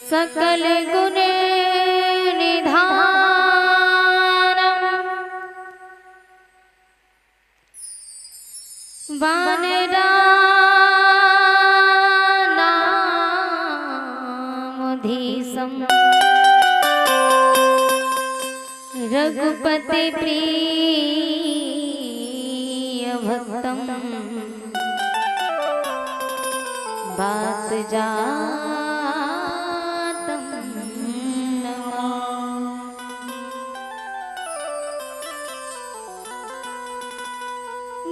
सकल गुण निधानम वानरानामधीशम रघुपति प्रिय भक्तम बात जातम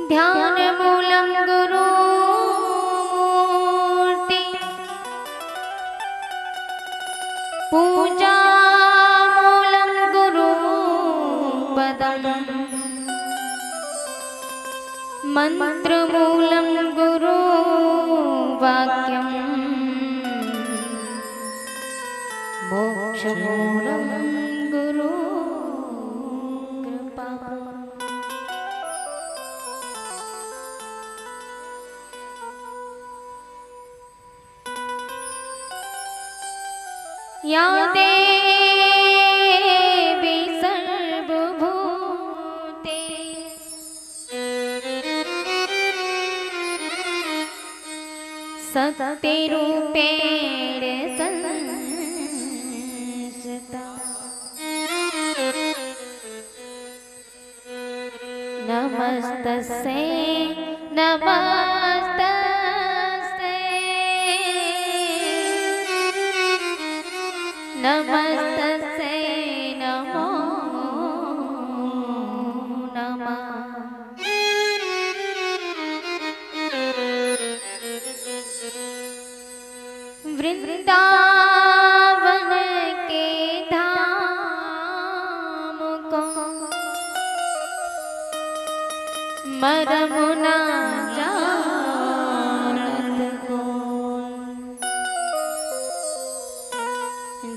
ध्यान मूलम गुरु मूर्ति पूजा मूलम गुरु पदम मंत्र मूलम गुरु वाक्यम मोक्ष मूलम गुरु कृपा। या देवी सर्वभूते शक्तिरूपेण संस्थिता नमस्तस्यै नमस्तस्यै नमस्तस्यै नमो नमः। वृंदावन के धाम को मरम ना जानत को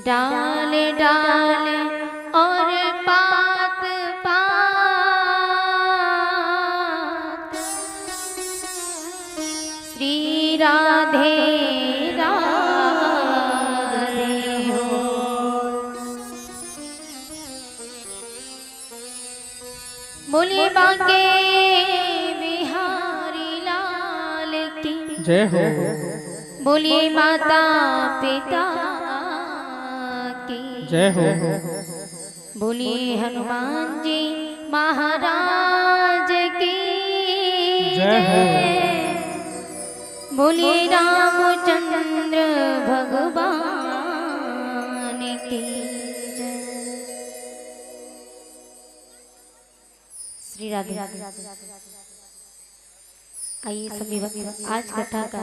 डाल डाल और पात पात श्री राधे बोलिए बांके बिहारी लाल की जय हो। बोलिए माता पिता की जय हो। बोलिए हनुमान जी महाराज की जय हो। बोलिए रामचंद्र भगवान की जय। श्री राधे। आइए सभी भक्त आज कथा का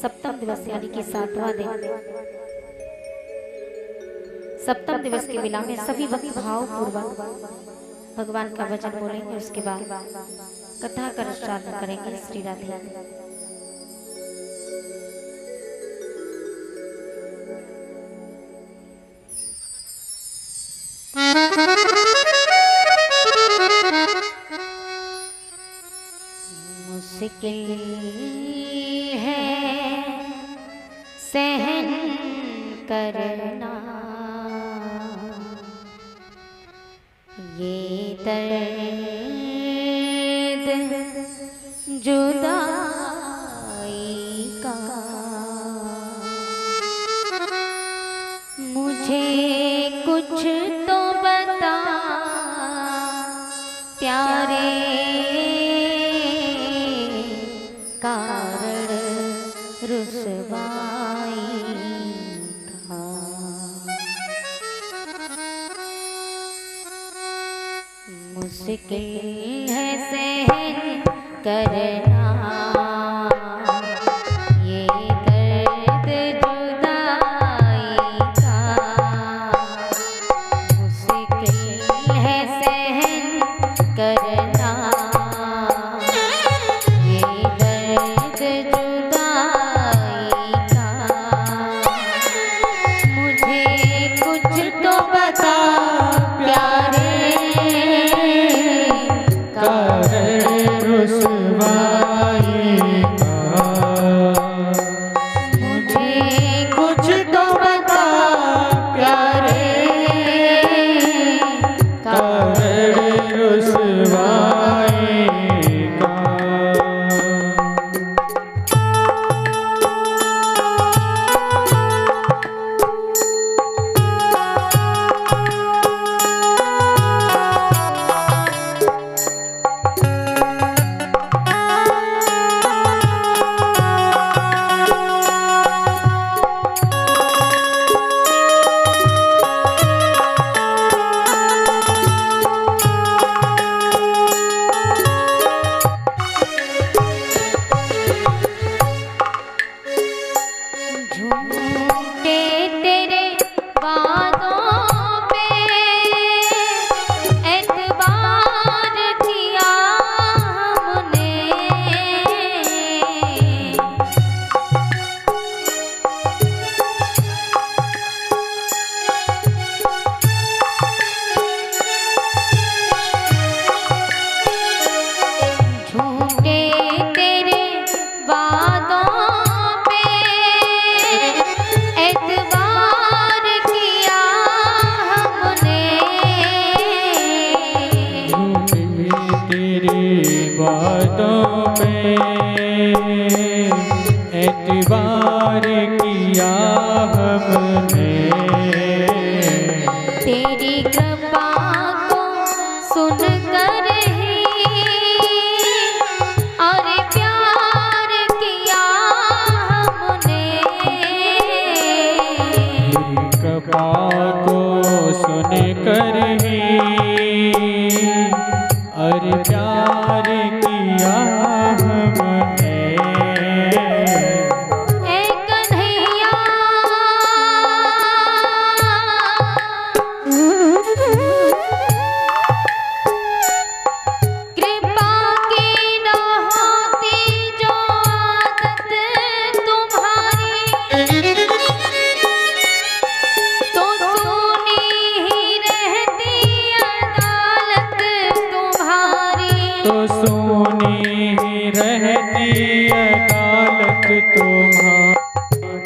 सप्तम दिवस यानी कि 7वां दिन सप्तम दिवस के मिला में सभी भक्त भाव पूर्वक भगवान का वचन बोलेंगे। उसके बाद कथा का अनुष्ठान करेंगे। श्री राधे। मुश्किल है सहन करना ये दर्द जुदाई का मुझे कुछ तो बता प्यारे कारण रुसवाई का मुश्किल है सहन करना ये दर्द जुदाई का मुश्किल है सहन करना रुसवाई एतबार किया हमने, तेरी कृपा को सुन कर ही और प्यार किया हमने, कृपा को सुन कर ही और प्यार किया हमने। ऐ कन्हैया कृपा की न होती जो आदत तुम्हारी, तो सुनी ही रहती अदालत तुम्हारी, तो सुनी ही रहती अदालत तुम्हारी,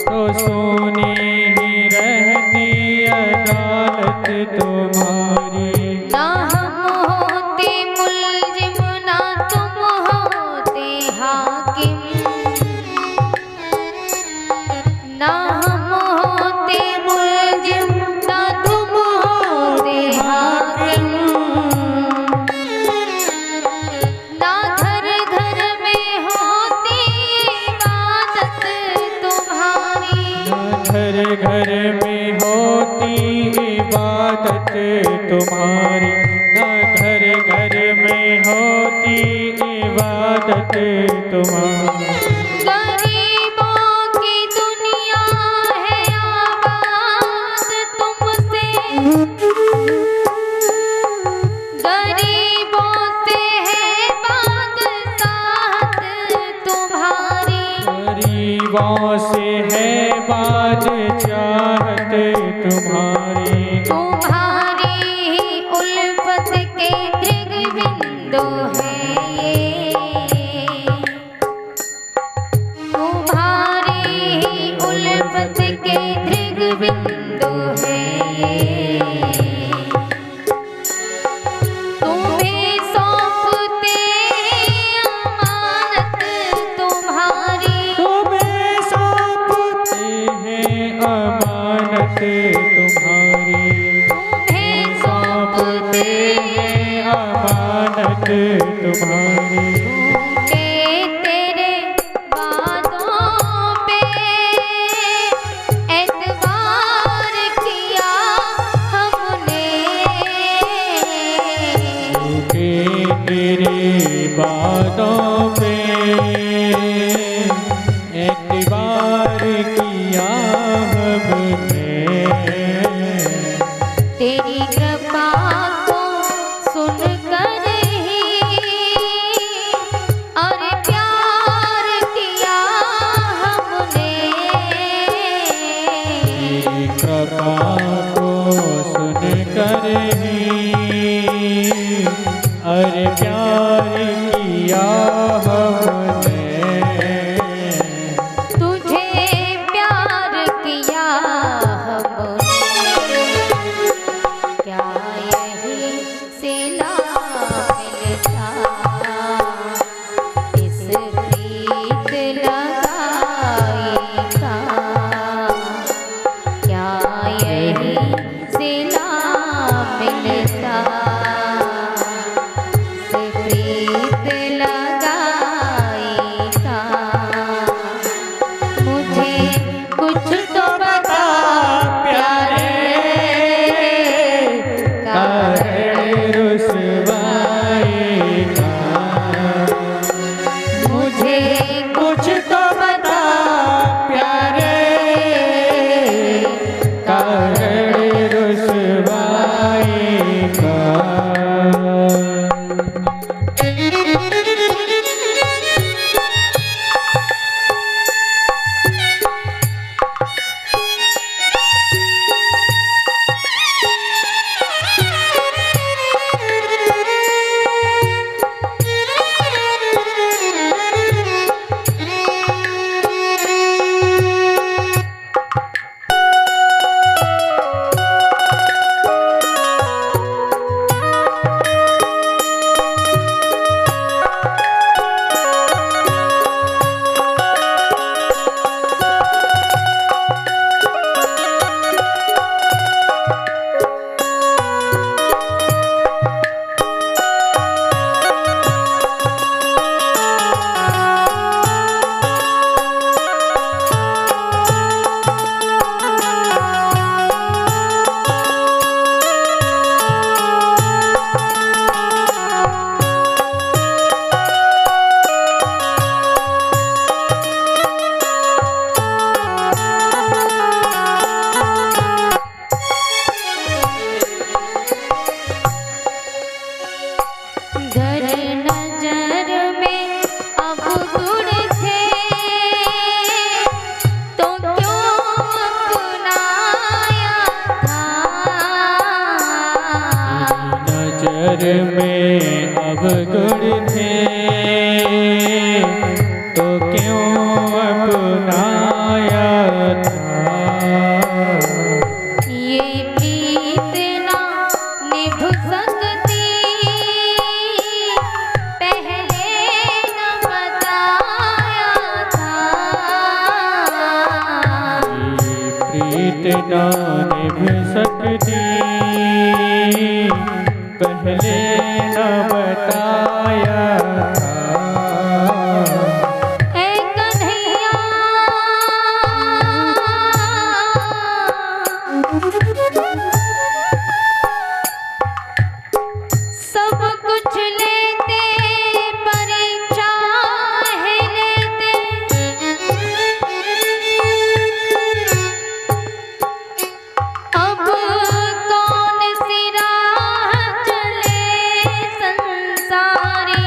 तो सुनी ही रहती अदालत तुम्हारी। ना हम होते मुल्जिम ना तुम होते हाकिम, ना हम होते मुल्जिम ना तुम होते हाकिम, ना घर घर में होती इबादत तुम्हारी, घर घर में होती इबादत तुम्हारी, न घर घर में होती इबादत तुम्हारी। गरीबों की दुनिया है आबाद तुमसे, गरीबों से है बादशाहत तुम्हारी, गरीबों से है बादशाहत तुम्हारी, तुम्हारी ही उल्फत के दृग्बिंदु है ये, तुम्हारी ही उल्फत के दृग्बिंदु है ये, तुम्हें सौंपते अमानत तुम्हारी, तुम्हें सौंपते हैं अमानत तुम्हारी, तुम्हें सौंपते हैं अमानत तुम्हारी। के तेरे वादों पे एतबार किया हमने, के तेरे बातों पे एतबार किया हमने, तेरी कृपा को सुन कर ही और प्यार किया हमने, कृपा को सुन कर ही और प्यार किया हमने। तुझ ना निभ सकती, पहले न बताया था। ऐ कन्हैया सब कुछ लेते परीक्षा है लेते, अब कौन सी राह चले संसारी।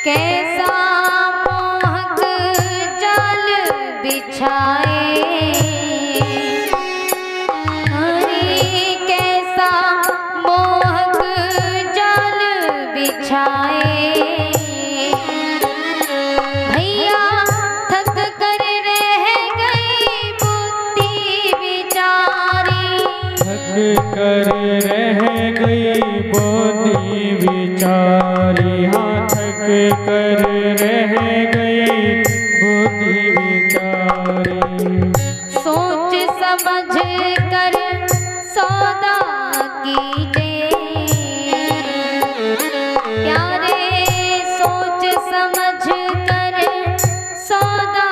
कैसा मोहक जाल बिछाए, हरी कैसा मोहक जाल बिछाए। भैया थक कर रह गई बुद्धि विचारी, थक कर रह गई बुद्धि विचारी। हाँ, थक कर रह गई बुद्धि विचारी। सोच समझ कर सौदा कीजिए प्यारे, सोच समझ कर सौदा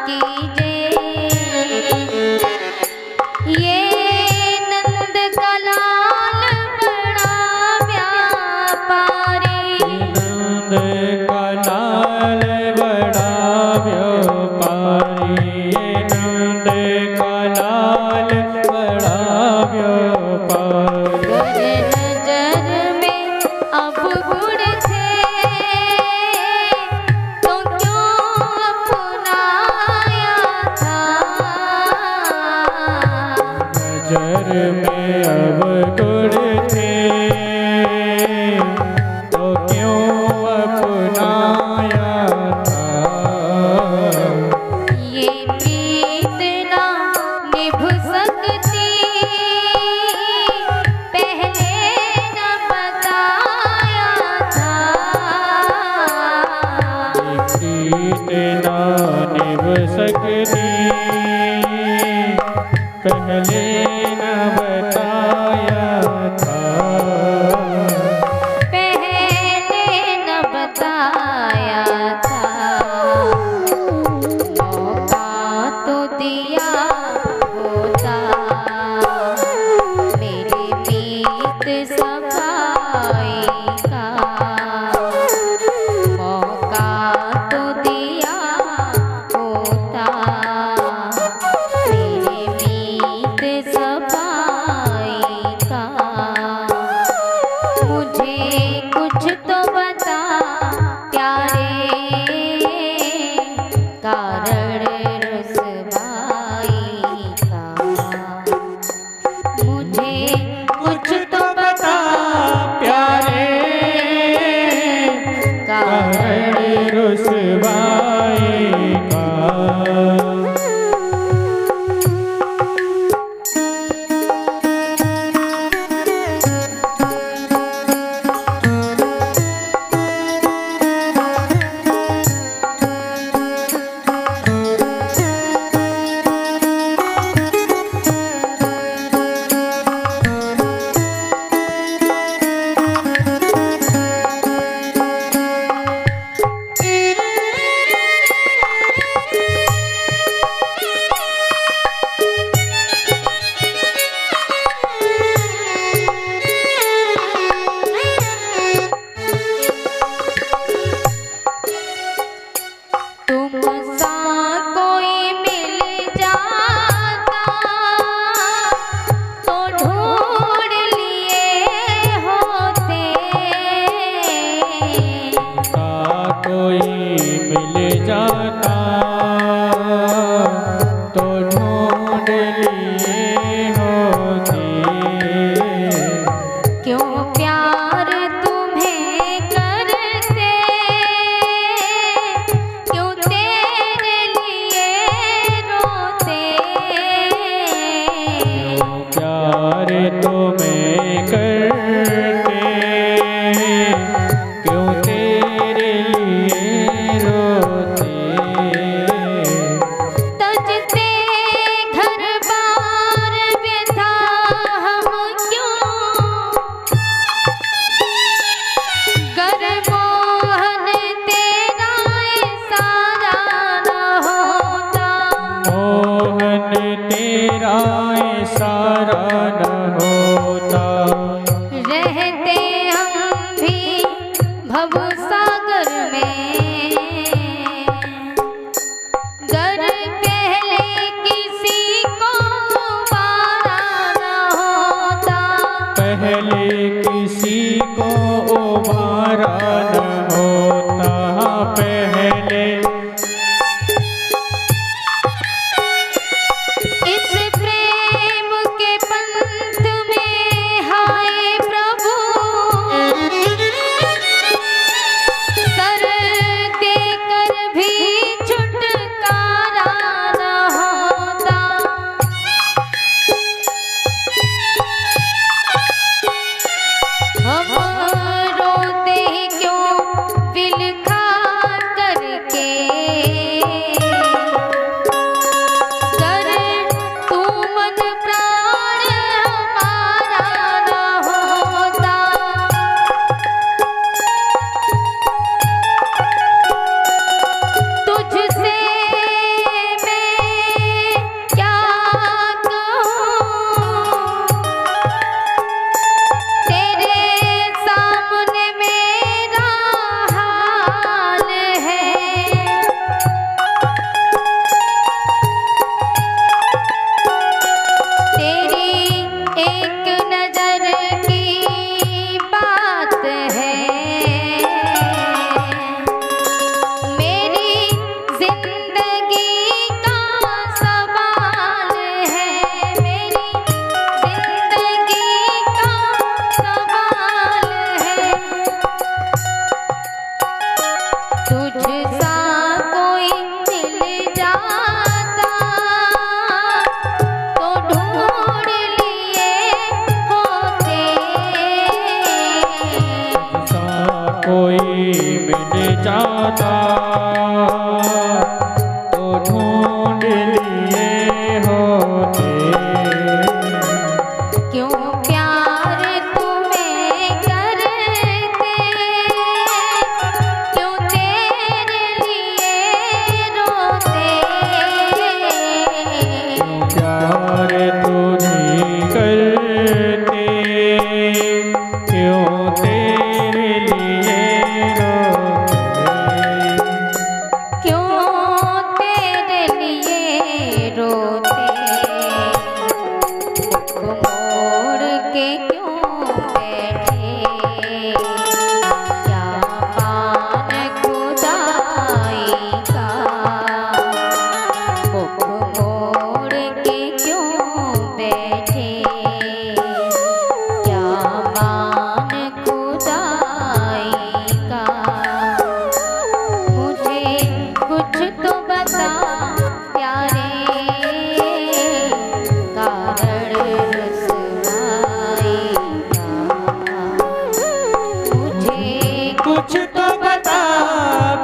कीजिए। ये नंद का लाल बड़ा व्यापारी, नंद का लाल बड़ा व्यापारी, ये नंद का लाल बड़ा व्यापारी। गर नजर में अब गुण थे तो क्यों अपनाया था। नजर में अब गुण थे तो क्यों अपनाया था। ये प्रीत ना निभ सकती, पहले न बताया था। प्रीत ना निभ सकती, पहले न बताया था। पहले न बताया था। मौका तो दिया होता मेरी मीत सफाई का। मौका तो दिया होता मेरी मीत सफाई का। मुझे कुछ तो बता प्यारे, कारण रुसवाई का। मुझे कुछ तो बता प्यारे, कारण रुसवाई का। तुमसा कोई मिल जाता तो ढूंढ लिए होते। का कोई मिल जाता तो ढूंढ लिए होते। क्यों प्यार तुम्हें करते, क्यों तेरे लिए रोते। प्यार तुम्हें करते, क्यों तेरे लिए कर मोहन तेरा इशारा न होता, मोहन तेरा इशारा न होता, रहते हम भी भवसागर में, गर पहले किसी को पारा न होता, पहले किसी को उबारा न होता, पहले इस प्रेम के पंथ में हाय प्रभु, सर देकर भी छुटकारा न होता, हम रोते ही क्यों विलखा करके, कर तू मन प्राण हमारा न होता, तुझसे मैं क्या कहूँ, तेरे सामने मेरा हाल है, तेरी एक नजर की बात है, मेरी जिंदगी का सवाल है, मेरी जिंदगी का सवाल है, तुझसा कोई मिल जाता तो ढूंढ लिए होते, सा कोई मिल जाता तो ढूंढ लिए होते, क्यों प्यार तुम्हें करते, क्यों तेरे लिए रोते, प्यार तुझे करते, क्यों तेरे लिए रोते, क्यों तेरे लिए रोते, मुख मोड़ के क्यों बैठे, क्या मान खुदाई का, मुख मोड़ के क्यों बैठे, क्या मान खुदाई का, मुझे कुछ तो बता प्यारे, कारण रुसवाई का, मुझे कुछ तो बता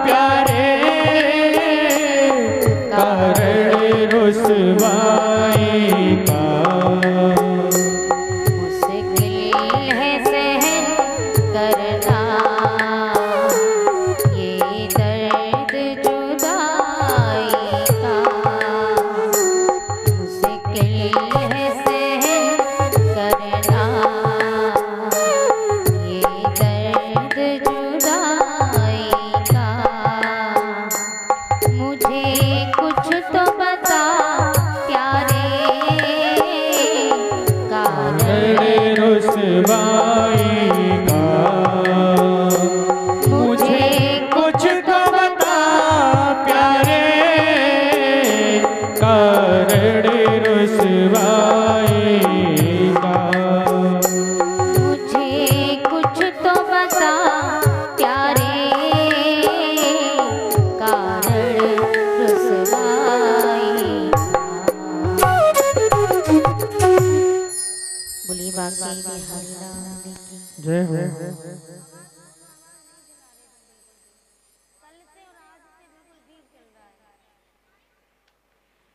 प्यारे, कारण रुसवाई का, मुश्किल है सहन करना ये दर्द जुदाई का, मुश्किल है सहन करना ये दर्द जुदाई का, मुझे कुछ तो बता प्यारे, कारण रुसवाई का, मुझे कुछ तो बता प्यारे, कारण रुसवाई का, मुझे कुछ तो बता प्यारे, कारण रुसवाई का। बोलिए बाकी बिहारी लाल की जय हो।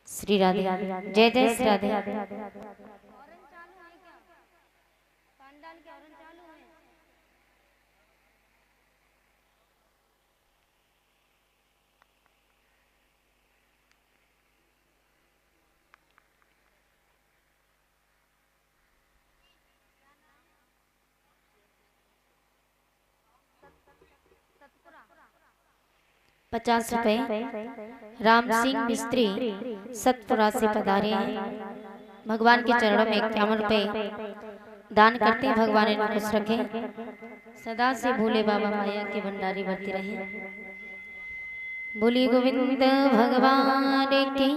श्री राधे जय जय श्री राधे। 50 रुपए राम सिंह मिस्त्री सतपुरा से पधारे हैं। भगवान के चरणों में 51 रुपए दान करते हैं। भगवान इनको खुश रखें, सदा से भोले बाबा माया के भंडारी भरते रहे। बोली गोविंद भगवान की,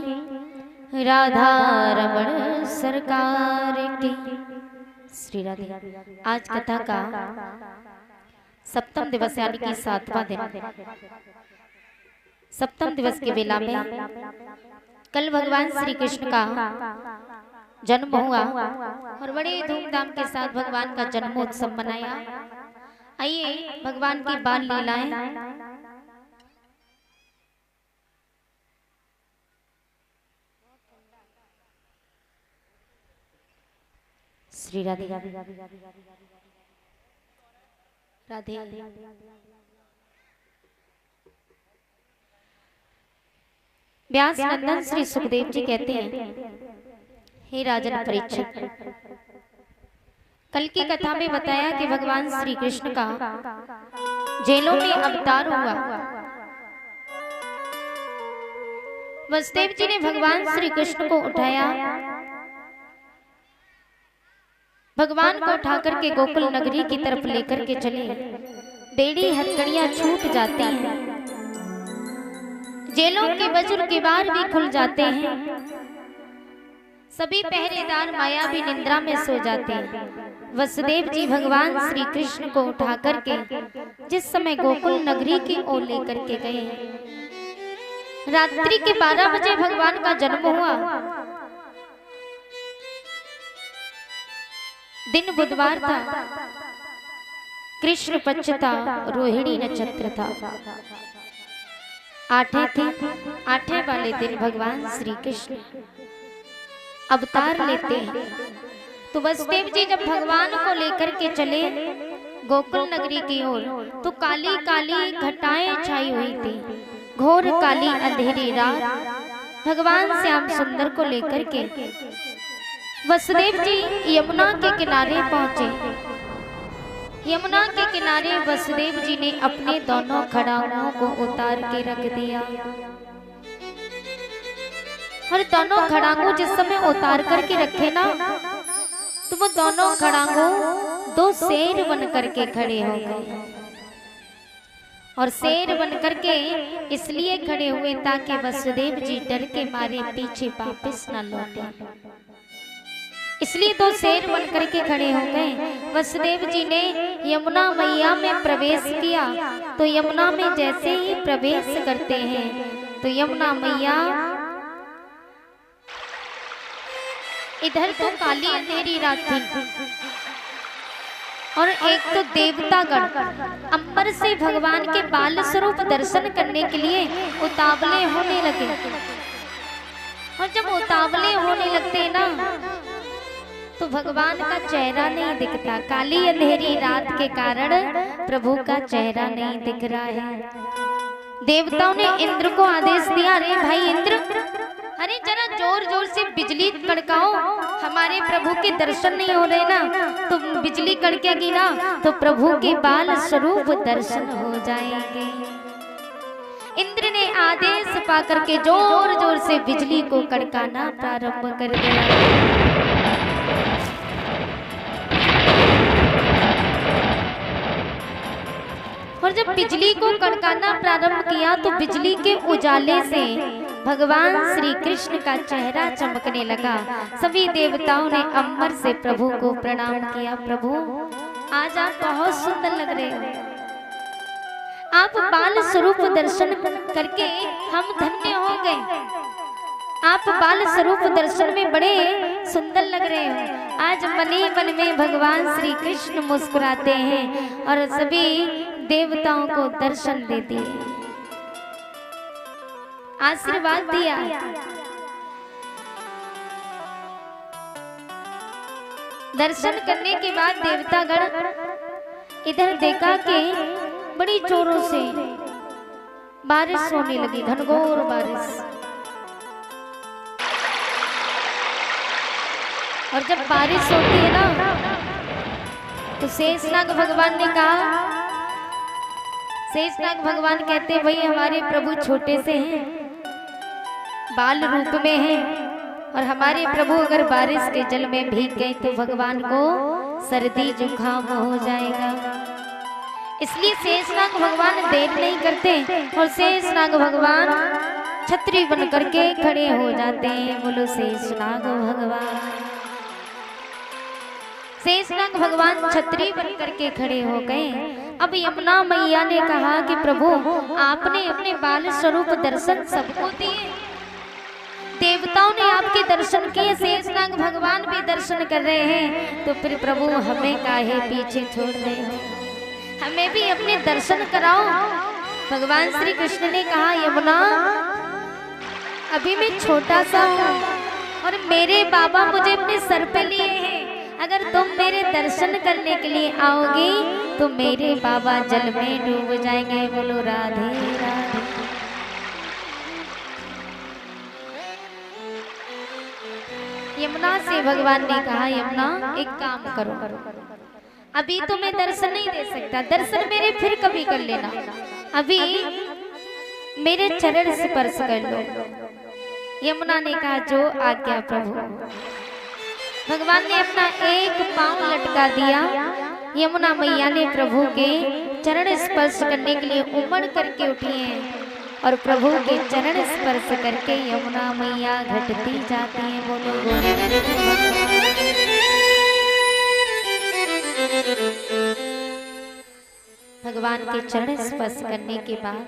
राधा रमण सरकार की। श्री राधे। आज कथा का सप्तम दिवस यानी कि 7वां दिन। सप्तम दिवस के बेला में कल भगवान श्री कृष्ण का जन्म हुआ और बड़े धूमधाम के साथ भगवान का जन्मोत्सव मनाया। आइए भगवान की बाल लीलाएं श्री राधे राधे। व्यास नंदन श्री सुखदेव जी कहते हैं, हे राजन परीक्षित, कल की कथा में बताया कि भगवान श्री कृष्ण का जेलों में अवतार हुआ। वसुदेव जी ने भगवान श्री कृष्ण को उठाया। भगवान को उठा करके गोकुल नगरी की तरफ लेकर के चले। बेड़ी हथकड़ियां छूट जाती हैं, जेलों के बजुर के बार भी खुल जाते हैं, सभी पहरेदार मायावी निंद्रा में सो जाते हैं। वसुदेव जी भगवान श्री कृष्ण को उठा करके जिस समय गोकुल नगरी की ओर लेकर के गए, रात्रि के 12 बजे भगवान का जन्म हुआ। दिन बुधवार था, कृष्ण पक्ष था, रोहिणी नक्षत्र था, 8 थे। 8 वाले दिन भगवान श्री कृष्ण अवतार लेते हैं। तो वसुदेव जी जब भगवान को लेकर के चले गोकुल नगरी की ओर, तो काली काली घटाएं छाई हुई थी, घोर काली अंधेरी रात। भगवान श्याम सुंदर को लेकर के वसुदेव जी यमुना के किनारे पहुंचे। यमुना के किनारे वसुदेव जी ने अपने दोनों खड़ाओं को उतार के रख दिया। और दोनों खड़ांगों जिस समय उतार करके रखे ना, तो वो दोनों खड़ांगों 2 शेर बन करके खड़े हो गए। और शेर बन करके इसलिए खड़े हुए ताकि वसुदेव जी डर के मारे पीछे वापस न लौटे, इसलिए 2 शेर बन करके खड़े हो गए। वसुदेव जी ने यमुना मैया में प्रवेश किया। तो यमुना में जैसे ही प्रवेश करते हैं तो यमुना मैया इधर तो काली अंधेरी रात थी और एक तो देवतागण अंबर से भगवान के बाल स्वरूप दर्शन करने के लिए उतावले होने लगे। और जब उतावले होने लगते ना, तो भगवान का चेहरा नहीं दिखता। काली अंधेरी रात के कारण प्रभु का चेहरा नहीं दिख रहा है। देवताओं ने इंद्र को आदेश दिया, अरे भाई इंद्र, अरे जरा जोर जोर से बिजली कड़काओ, हमारे प्रभु के दर्शन नहीं हो रहे ना। तो बिजली कड़केगी ना तो प्रभु के बाल स्वरूप दर्शन हो जाएंगे। इंद्र ने आदेश पाकर के जोर जोर से बिजली को कड़काना प्रारंभ कर दिया। और जब बिजली को कड़काना प्रारंभ किया तो बिजली के उजाले से भगवान श्री कृष्ण का चेहरा चमकने लगा। सभी देवताओं ने अंबर से प्रभु को प्रणाम किया। प्रभु, आज आप बहुत सुंदर लग रहे हो, आप बाल स्वरूप दर्शन करके हम धन्य हो गए। आप बाल स्वरूप दर्शन में बड़े सुंदर लग रहे हो। आज मनी मन में भगवान श्री कृष्ण मुस्कुराते हैं और सभी देवताओं को दर्शन दे दिए, आशीर्वाद दिया। दर्शन करने के बाद देवतागण इधर देखा कि बड़ी जोरों से बारिश होने लगी, घनघोर बारिश। और जब बारिश होती है ना, तो शेषनाग भगवान ने कहा, शेषनाग भगवान कहते हैं, भाई हमारे प्रभु छोटे से हैं, बाल रूप में हैं, और हमारे प्रभु अगर बारिश के जल में भीग गए तो भगवान को सर्दी जुकाम हो जाएगा। इसलिए शेषनाग भगवान देर नहीं करते और शेषनाग भगवान छतरी बन करके खड़े हो जाते हैं। बोलो शेषनाग भगवान। शेषनाग भगवान छतरी बन करके खड़े हो गए। अब यमुना मैया ने कहा कि प्रभु आपने अपने बाल स्वरूप दर्शन सबको दिए, देवताओं ने आपके दर्शन किए, शेषनाग भगवान भी दर्शन कर रहे हैं, तो फिर प्रभु हमें काहे पीछे छोड़ रहे हो, हमें भी अपने दर्शन कराओ। भगवान श्री कृष्ण ने कहा, यमुना अभी मैं छोटा सा हूँ और मेरे बाबा मुझे अपने सर पे लिए हैं, अगर तुम मेरे दर्शन करने के लिए आओगी तो मेरे बाबा जल में डूब जाएंगे। बोलो राधे राधे। यमुना से भगवान ने कहा, यमुना एक काम करो, अभी तो मैं दर्शन नहीं दे सकता, दर्शन मेरे फिर कभी कर लेना, अभी मेरे चरण स्पर्श कर लो। यमुना ने कहा, जो आज्ञा प्रभु। भगवान ने अपना एक पांव लटका दिया। यमुना मैया ने प्रभु के चरण स्पर्श करने के लिए उमड़ करके उठी हैं और प्रभु के चरण स्पर्श करके यमुना मैया घटती जाती हैं। बोलो भगवान के चरण स्पर्श करने के बाद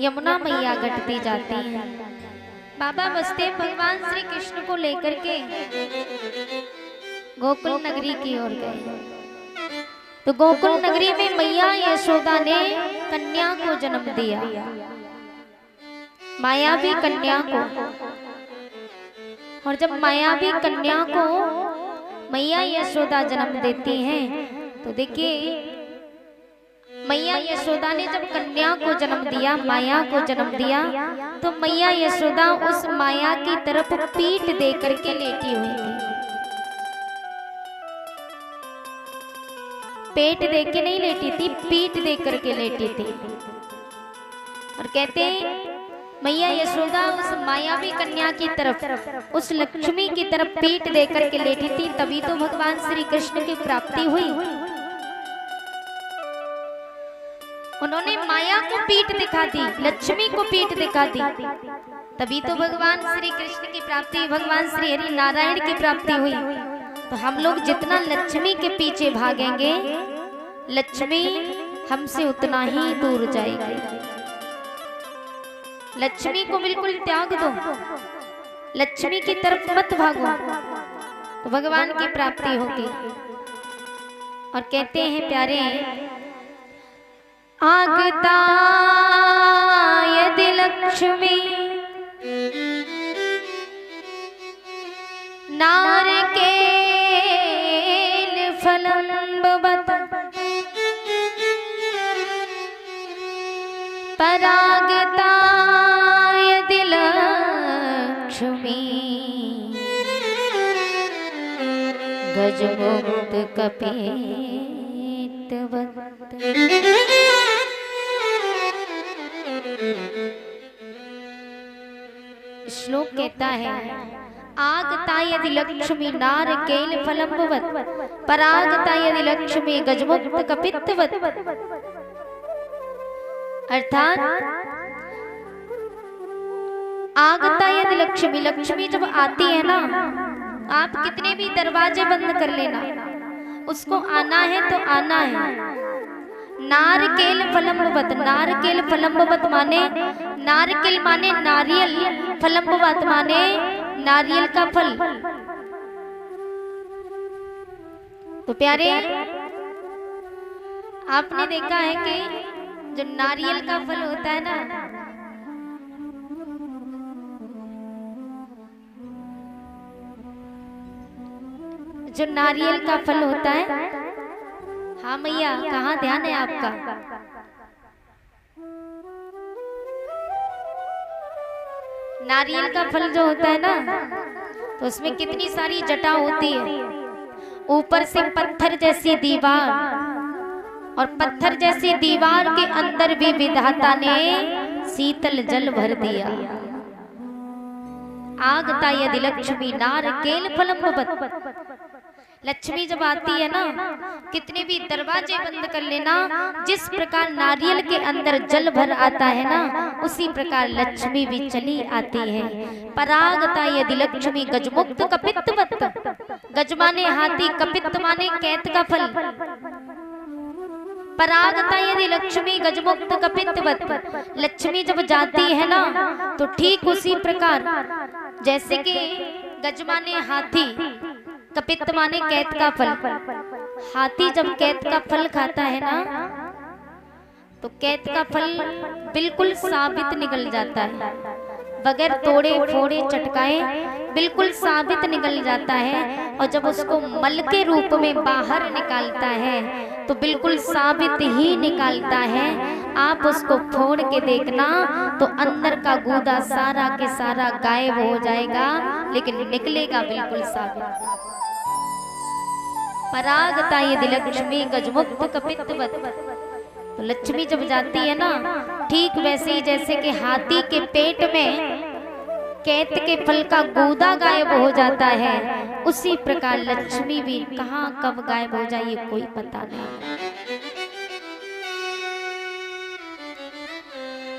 यमुना मैया घटती जाती हैं। बाबा बसदेव भगवान श्री कृष्ण को लेकर के गोकुल नगरी की ओर गए, तो गोकुल नगरी में मैया यशोदा ने कन्या को जन्म दिया, मायावी कन्या को। और जब मायावी कन्या को मैया यशोदा जन्म देती हैं, तो देखिए मैया यशोदा ने जब कन्या को जन्म दिया, माया को जन्म दिया, तो मैया यशोदा उस माया की तरफ पीठ दे करके लेटी हुई थी, पेट दे के नहीं लेटी थी, पीठ दे करके लेटी थी। और कहते हैं मैया यशोदा उस मायावी कन्या की तरफ, उस लक्ष्मी की तरफ पीठ दे करके लेटी थी, तभी तो भगवान श्री कृष्ण की प्राप्ति हुई। उन्होंने माया को पीठ दिखा दी, लक्ष्मी को पीठ दिखा दी, तभी तो भगवान श्री कृष्ण की प्राप्ति, भगवान श्री हरि नारायण की प्राप्ति हुई। तो हम लोग जितना लक्ष्मी के पीछे भागेंगे, लक्ष्मी हमसे उतना ही दूर जाएगी। लक्ष्मी को बिल्कुल त्याग दो, लक्ष्मी की तरफ मत भागो, तो भगवान की प्राप्ति होगी। और कहते हैं प्यारे, आगता यदि लक्ष्मी नारकेल फलंबवत परागता यदि लक्ष्मी गजमुक्त कपेतवत। श्लोक कहता है, आगता यदि लक्ष्मी नारकेल फलंबवत परागता यदि लक्ष्मी गजमुक्त कपित्तवत। अर्थात आगता यदि लक्ष्मी, लक्ष्मी जब आती है ना, आप कितने भी दरवाजे बंद कर लेना, उसको आना है तो आना है। नारकेल फलंबवत, नारकेल फलंबवत माने, नारकेल माने नारियल, फलंबवत माने नारियल का फल। तो प्यारे, आपने देखा है कि जो नारियल का फल होता है ना, जो नारियल का फल होता है, हाँ मैया कहाँ ध्यान है आपका? नारियल का फल जो होता है ना, तो उसमें कितनी सारी जटा होती है, ऊपर से पत्थर जैसी दीवार, और पत्थर जैसी दीवार के अंदर भी विधाता ने शीतल जल भर दिया। आगता यदि लक्ष्मी नार केल फलम। लक्ष्मी जब आती है ना, कितने भी दरवाजे बंद कर लेना, जिस प्रकार नारियल के अंदर जल भर आता है ना, उसी प्रकार लक्ष्मी भी चली आती है। परागता यदि लक्ष्मी गजमुक्त कपित्तवत। गज माने हाथी, कपित्त माने कैत का फल। परागता यदि लक्ष्मी गजमुक्त कपित्तवत। लक्ष्मी जब जाती है ना, तो ठीक उसी प्रकार जैसे कि गज माने हाथी, कपित्त माने कैत का फल। हाथी जब कैत का फल खाता है ना, तो कैत का फल बिल्कुल साबित निकल जाता है, बगैर तोड़े फोड़े चटकाए बिल्कुल साबित निकल जाता है। और जब उसको मल के रूप में बाहर निकालता है तो बिल्कुल साबित ही निकालता है। आप उसको फोड़ के देखना तो अंदर का गूदा सारा के सारा गायब हो जाएगा, लेकिन निकलेगा बिल्कुल साबित। परागता यदि लक्ष्मी गजमुक्त कपित्तवत। तो लक्ष्मी जब जाती है ना, ठीक वैसे ही जैसे कि हाथी के पेट में कैत के फल का गूदा गायब हो जाता है, उसी प्रकार लक्ष्मी भी कहाँ कब गायब हो जाए ये कोई पता नहीं।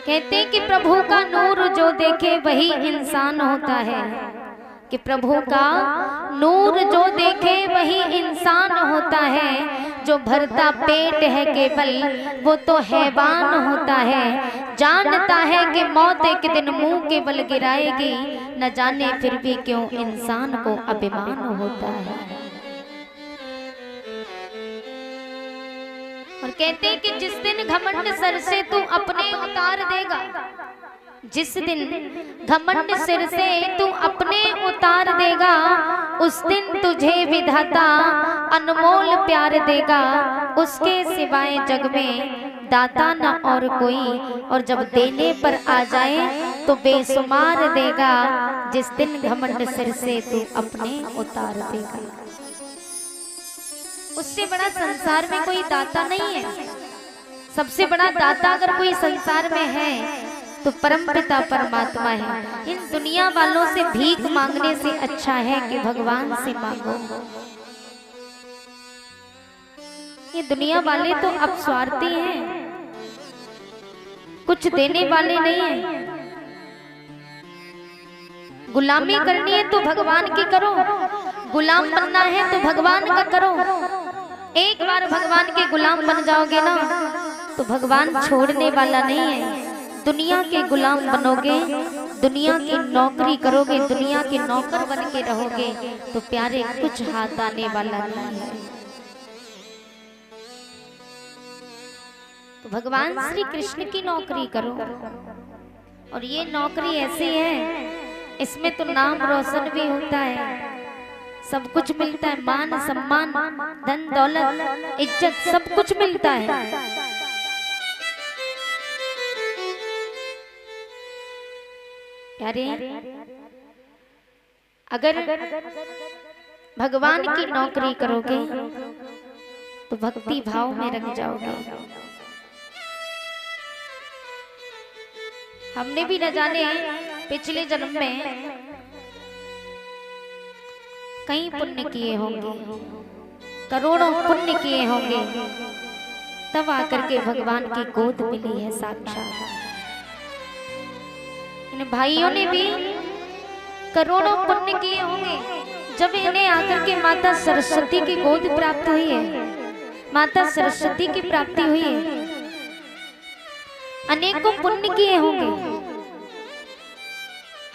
कहते कि प्रभु का नूर जो देखे वही इंसान होता है, कि प्रभु का नूर जो देखे वही इंसान होता है। जो भरता पेट है केवल वो तो हैवान होता है। जानता है कि मौत एक दिन मुंह के बल गिराएगी, न जाने फिर भी क्यों इंसान को अभिमान होता है। और कहते कि जिस दिन घमंड सर से तू अपने उतार देगा, जिस दिन घमंड सिर से तू अपने उतार देगा, उस दिन तुझे विधाता अनमोल प्यार देगा। उसके सिवाय जग में दाता न और कोई, और जब देने पर आ जाए तो बेसुमार देगा। जिस दिन घमंड सिर से तू अपने उतार देगा, उससे बड़ा संसार में कोई दाता नहीं है। सबसे बड़ा दाता अगर कोई संसार में है तो परमपिता परमात्मा है। इन दुनिया वालों से भीख मांगने से अच्छा है कि भगवान से मांगो। ये दुनिया वाले तो अपस्वार्थी हैं, कुछ देने वाले नहीं हैं। गुलामी करनी है तो भगवान की करो, गुलाम बनना है तो भगवान का करो। एक बार भगवान के गुलाम बन जाओगे ना, तो भगवान छोड़ने वाला नहीं है। दुनिया के गुलाम बनोगे, दुनिया की नौकरी करोगे, दुनिया के नौकर बन के रहोगे, तो प्यारे कुछ हाथ आने वाला नहीं है। तो भगवान श्री कृष्ण की नौकरी करो। और ये नौकरी ऐसी है, इसमें तो नाम रोशन भी होता है, सब कुछ मिलता है, मान सम्मान धन दौलत इज्जत सब कुछ मिलता है। प्यारे अगर भगवान की नौकरी करोगे तो भक्ति भाव में रंग जाओगे। हमने भी न जाने पिछले जन्म में कई पुण्य किए होंगे, करोड़ों पुण्य किए होंगे, तब आकर के भगवान की गोद मिली है साक्षात। इन भाइयों ने भी करोड़ों पुण्य किए होंगे, जब इन्हें आकर के माता सरस्वती की गोद प्राप्त हुई है, माता सरस्वती की प्राप्ति हुई है। अनेकों पुण्य किए होंगे।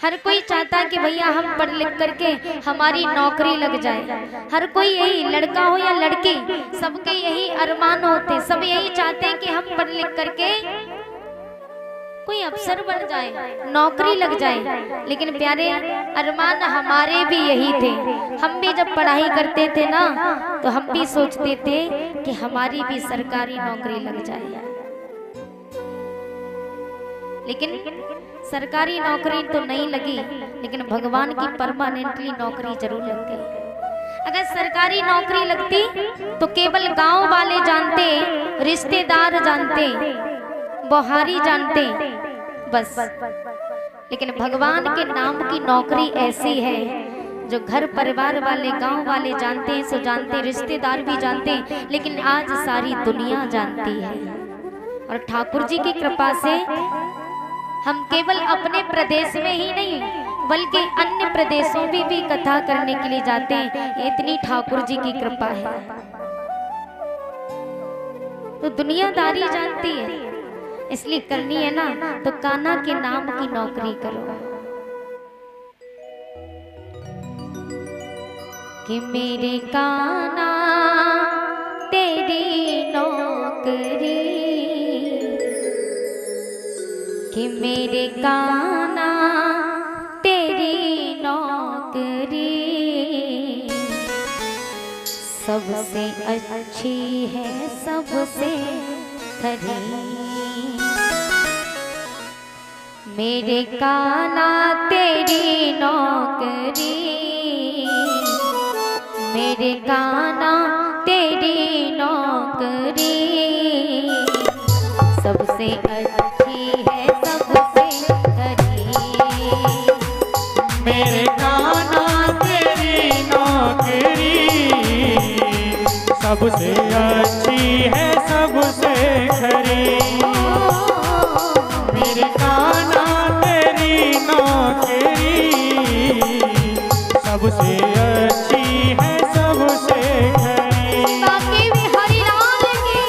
हर कोई चाहता है कि भैया हम पढ़ लिख करके हमारी नौकरी लग जाए। हर कोई यही, लड़का हो या लड़की, सबके यही अरमान होते, सब यही चाहते हैं कि हम पढ़ लिख करके कोई अफसर बन जाए, नौकरी लग जाए। लेकिन प्यारे अरमान हमारे भी यही थे। हम भी जब पढ़ाई करते थे ना, तो हम भी सोचते थे कि हमारी भी सरकारी नौकरी लग जाए। लेकिन सरकारी नौकरी तो नहीं लगी, लेकिन भगवान की परमानेंटली नौकरी जरूर लग गई। अगर सरकारी नौकरी लगती तो केवल गांव वाले जानते रिश्तेदार जानते, बुहारी जानते बस। लेकिन भगवान के नाम की नौकरी ऐसी है जो घर परिवार वाले, गांव वाले जानते हैं सो जानते, रिश्तेदार भी जानते हैं, लेकिन आज सारी दुनिया जानती है। और ठाकुर जी की कृपा से हम केवल अपने प्रदेश में ही नहीं बल्कि अन्य प्रदेशों में भी कथा करने के लिए जाते हैं। इतनी ठाकुर जी की कृपा है तो दुनियादारी जानती है, इसलिए करनी है ना तो कान्हा के नाम की नौकरी करो। कि मेरे कान्हा तेरी नौकरी, कि मेरे कान्हा तेरी नौकरी सबसे अच्छी है सबसे खरी। मेरे कान्हा तेरी नौकरी, मेरे कान्हा तेरी नौकरी सबसे अच्छी है सबसे खरी। मेरे कान्हा तेरी नौकरी सबसे अच्छी है सबसे खरी। मेरे कान्हा तेरी नौकरी सबसे अच्छी है सबसे खरी। बाकी भी हरिलाल की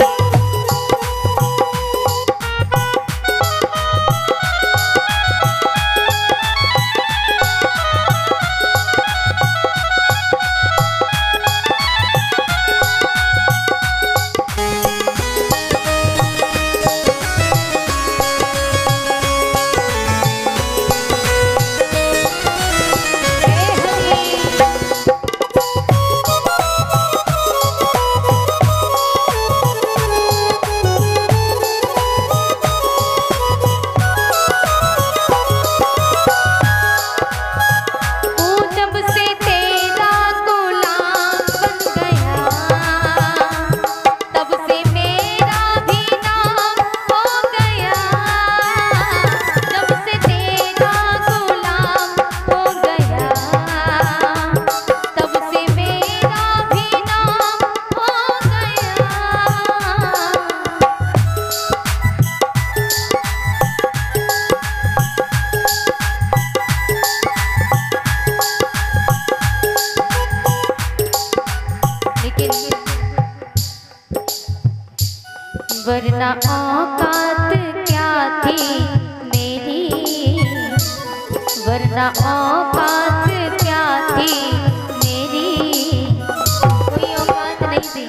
वरना औकात क्या थी मेरी, वरना औकात क्या थी मेरी, कोई औकात नहीं थी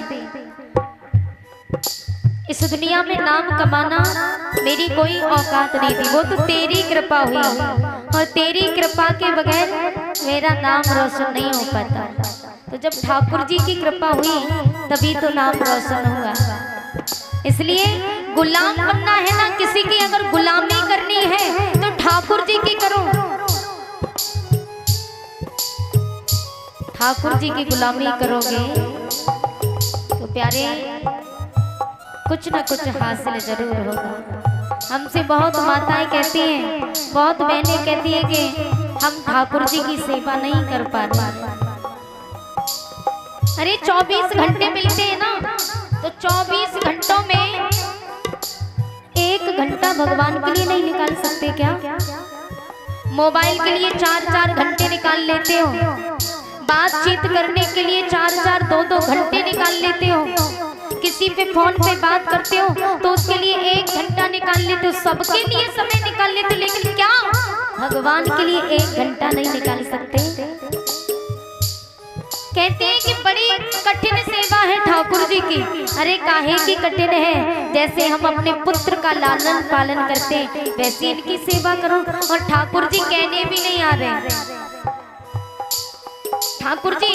इस दुनिया में नाम कमाना, मेरी कोई औकात नहीं थी। वो तो तेरी कृपा हुई और तेरी कृपा के बगैर मेरा नाम रोशन नहीं हो पाता। तो जब ठाकुर जी की कृपा हुई तभी तो नाम रोशन हुआ। इसलिए गुलाम बनना है ना किसी की, अगर गुलामी करनी है तो ठाकुर जी की करो। ठाकुर जी की गुलामी करोगे तो प्यारे कुछ ना कुछ हासिल जरूर होगा। हमसे बहुत माताएं कहती हैं, बहुत बहनें कहती हैं कि हम ठाकुर जी की सेवा नहीं कर पाते। अरे 24 घंटे मिलते हैं ना, तो 24 घंटों में 1 घंटा भगवान के लिए नहीं निकाल सकते क्या? मोबाइल के लिए 4-4 घंटे निकाल लेते हो, बातचीत करने के लिए 4-4 2-2 घंटे निकाल लेते हो, किसी पे फोन पे बात करते हो तो उसके लिए 1 घंटा निकाल लेते हो, सबके लिए समय निकाल लेते हो, लेकिन क्या भगवान के लिए 1 घंटा नहीं निकाल सकते? कहते हैं कि बड़ी कठिन सेवा है ठाकुर जी की। अरे काहे की कठिन है? जैसे हम अपने पुत्र का लालन पालन करते हैं वैसे इनकी सेवा करो। और ठाकुर जी कहने भी नहीं आ रहे। ठाकुर जी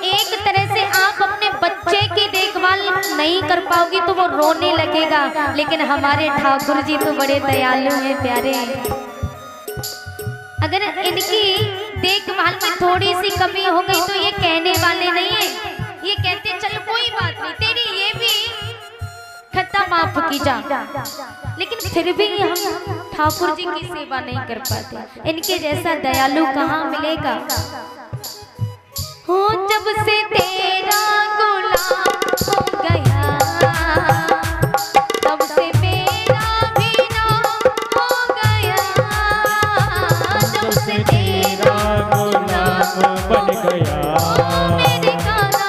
एक तरह से आप अपने बच्चे की देखभाल नहीं कर पाओगी तो वो रोने लगेगा, लेकिन हमारे ठाकुर जी तो बड़े दयालु हैं प्यारे। अगर इनकी देखभाल में थोड़ी सी कमी हो गई तो ये कहने वाले नहीं है, ये कहते चल कोई बात नहीं, तेरी ये भी खता माफ की जा, लेकिन फिर भी हम ठाकुर जी की सेवा नहीं कर पाते। इनके जैसा दयालु कहाँ मिलेगा। हो जब से तेरा गुलाम हो गया, तब से मेरा भी नाम हो गया। जब से तेरा गुलाम बन गया, मेरे काना,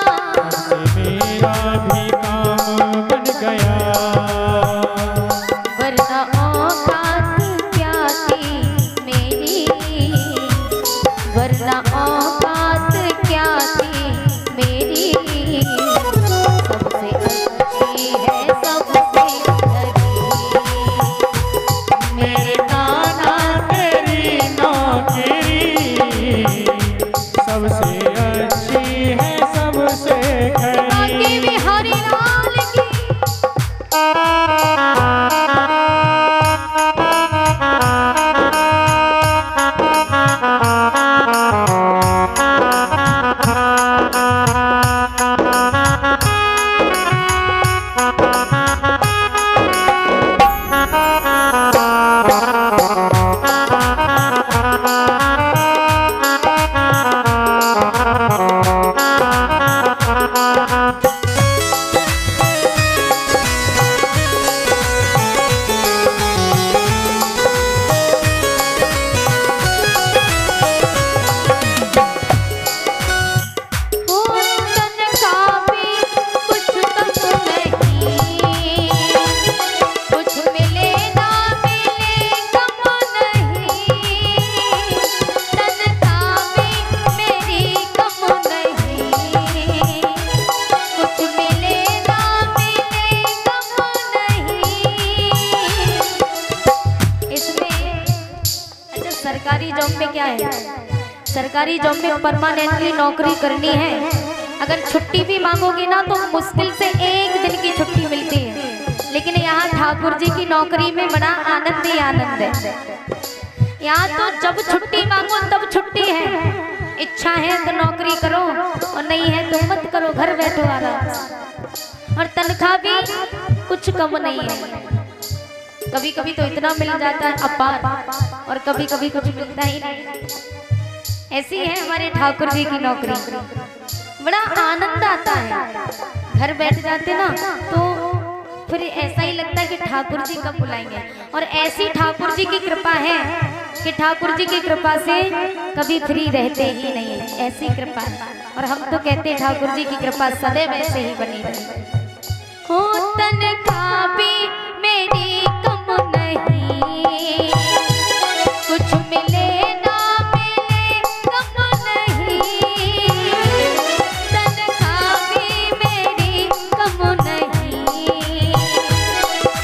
से मेरा भी काम बन गया। वरना औकात क्या थी मेरी, वरना औकात क्या थी मेरी। सबसे अच्छी है सबसे खरी, मेरे काना तेरी नौकरी, सबसे अच्छी है सबसे खरी। बाकी बिहारी लाल की। सरकारी जॉब में क्या है, सरकारी जॉब में परमानेंटली नौकरी करनी है। अगर छुट्टी भी मांगोगे ना तो मुश्किल से 1 दिन की छुट्टी मिलती है। लेकिन यहाँ ठाकुर जी की नौकरी में बड़ा आनंद ही आनंद है। यहाँ तो जब छुट्टी मांगो तब छुट्टी है। इच्छा है तो नौकरी करो और नहीं है तो मत करो, घर बैठो आराम से। और तनख्वाह भी कुछ कम नहीं है। कभी कभी तो इतना मिल जाता है अपार, और कभी कभी कुछ मिलता ही नहीं। ऐसी है हमारे ठाकुर जी की नौकरी। बड़ा आनंद आता है। घर बैठ जाते ना तो फिर ऐसा ही लगता है कि ठाकुर जी कब बुलाएंगे। और ऐसी ठाकुर जी की कृपा है कि ठाकुर जी की कृपा से कभी फ्री रहते ही नहीं है। ऐसी कृपा है। और हम तो कहते हैं ठाकुर जी की कृपा सदैव ऐसे ही बनी रहे। हो तनख्वाह भी मेरी कम नहीं, कुछ मिले ना मिले कम नहीं। तनख्वाह भी मेरी कम नहीं,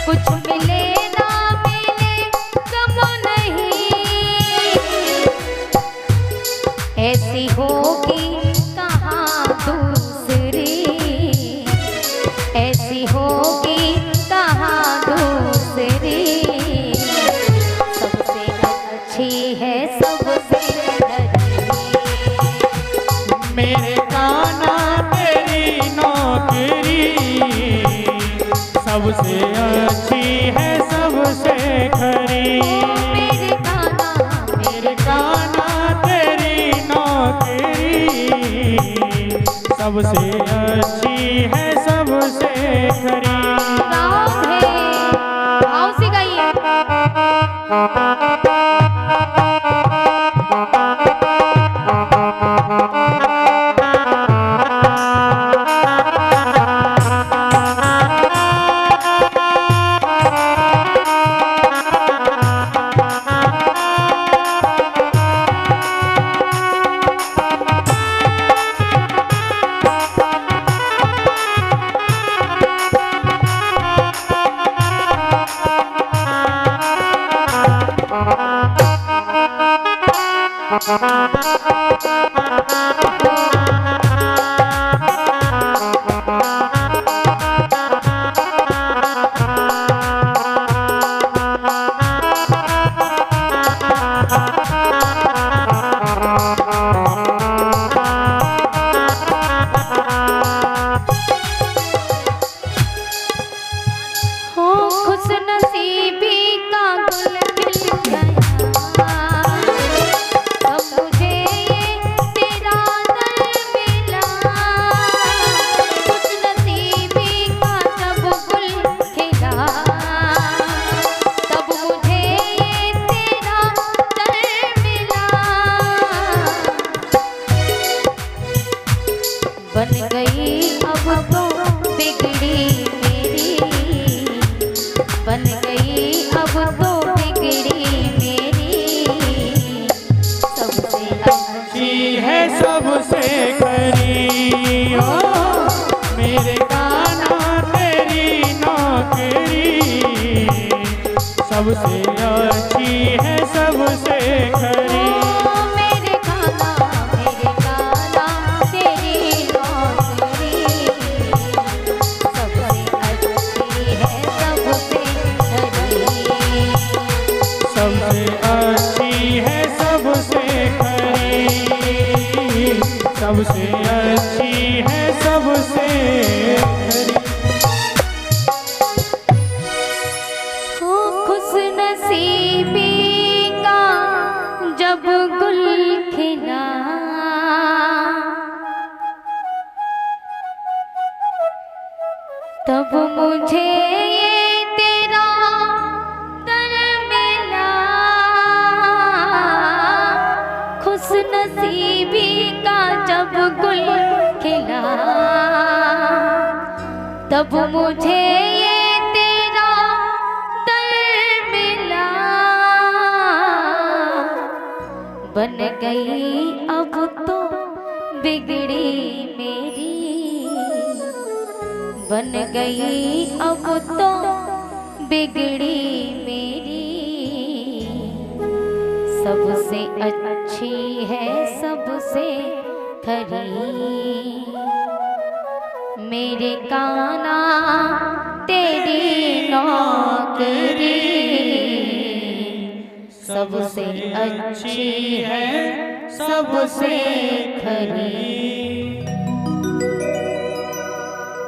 कुछ मिले ना मिले कम नहीं। ऐसी होगी कहाँ दूसरी, ऐसी होगी कहाँ दूसरी। सबसे अच्छी है सबसे खरी, मेरे काना तेरी नौकरी, सबसे अच्छी है सबसे खरी। मेरे काना तेरी नौकरी, सबसे अच्छी है सबसे खरी। गाँव है, गाँव से गाइए। सबसे अच्छी है सबसे खरी। मेरे काना तेरी नौकरी सबसे अच्छी है सबसे खरी। सबसे अच्छी है सबसे खरी, सबसे अच्छी है सबसे खरी। हो खुश नसीबी का जब गुल खिला, तब मुझे ये तेरा दर मिला। खुश नसीबी का जब गुल खिला, तब मुझे ये तेरा दर मिला। बन गई अब तो बिगड़ी मेरी, बन गई अब तो बिगड़ी मेरी। सबसे अच्छी है सबसे खरी, मेरे काना तेरी नौकरी सबसे अच्छी है सबसे खरी।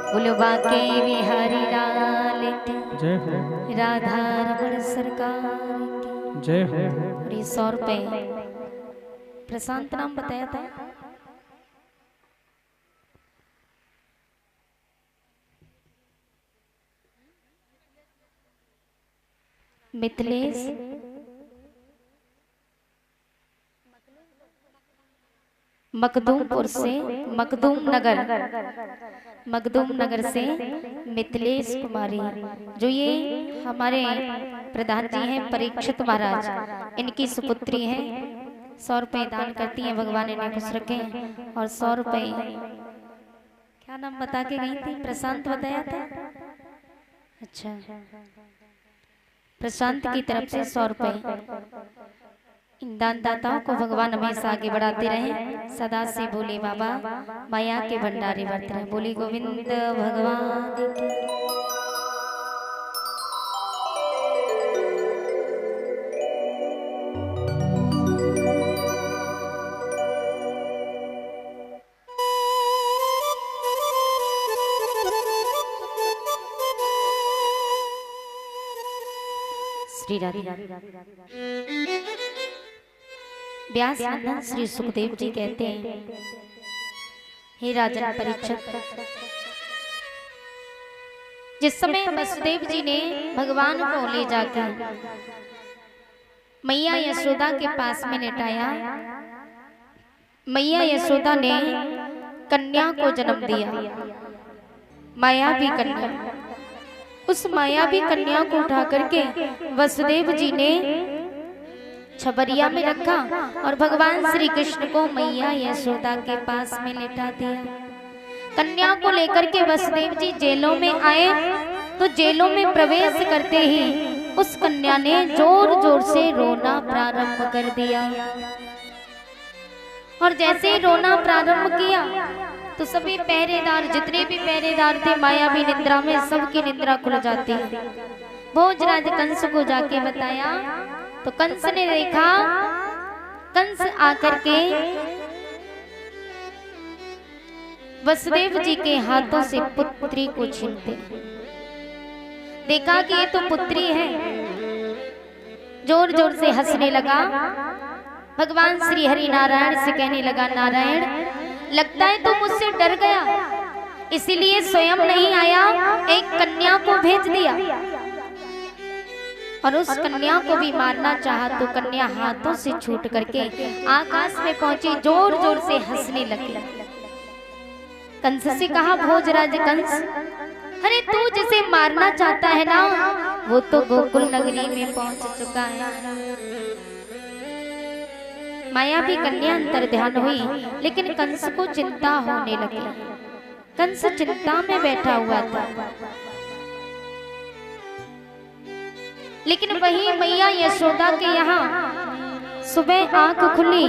बोलो बाके बिहारी लाल की जय हो, राधा रमण सरकार की जय हो। और ये 100 रुपए प्रशांत नाम बताया था। मिथिलेश मखदूमपुर से, मखदूम नगर से मिथिलेश कुमारी, जो ये हमारे प्रधान जी हैं परीक्षित महाराज, इनकी सुपुत्री हैं। 100 रुपए दान करती हैं, भगवान इन्हें खुश रखें। और 100 रुपए क्या नाम बता के गई थी? प्रशांत बताया था। अच्छा, प्रशांत की तरफ से 100 रुपए। इन दानदाताओं को भगवान हमेशा आगे बढ़ाते रहे, सदा से बोले बाबा माया के भंडारे बरत रहे। बोली गोविंद भगवान की। श्री राधे। व्यास नंदन श्री सुखदेव जी कहते हैं, हे राजन परीक्षित, जिस समय वसुदेव जी ने भगवान को ले जाकर मैया यशोदा के पास में लेटाया, मैया यशोदा ने कन्या को जन्म दिया, मायावी कन्या। उस मायावी कन्या को उठा करके वसुदेव जी ने छबरिया में रखा और भगवान श्री कृष्ण को मैया यशोदा के पास में लेटा दिया। कन्या को लेकर के वसुदेव जी जेलों में आए तो जेलों में प्रवेश करते ही उस कन्या ने जोर जोर से रोना प्रारंभ कर दिया। और जैसे ही रोना प्रारंभ किया तो सभी पहरेदार, जितने भी पहरेदार थे, मायावी निद्रा में सबकी निद्रा खुल जाती। भोजराज कंस को जाके बताया तो कंस ने देखा, कंस आकर के वसुदेव जी के हाथों से पुत्री को छीनते, देखा कि ये तो पुत्री है, जोर जोर से हंसने लगा। भगवान श्री हरि नारायण से कहने लगा, नारायण लगता है तो मुझसे डर गया, इसीलिए स्वयं नहीं आया, एक कन्या को भेज दिया। और उस कन्या को भी मारना चाहा तो कन्या हाथों से छूट करके आकाश में पहुंची, जोर जोर से हंसने लगी। कंस से कहा, भोजराज कंस, अरे तू जिसे मारना चाहता है ना, वो तो गोकुल नगरी में पहुंच चुका है। मायावी कन्या अंतर ध्यान हुई, लेकिन कंस को चिंता होने लगी। कंस चिंता में बैठा हुआ था। लेकिन वही मैया यशोदा के यहाँ सुबह आंख खुली,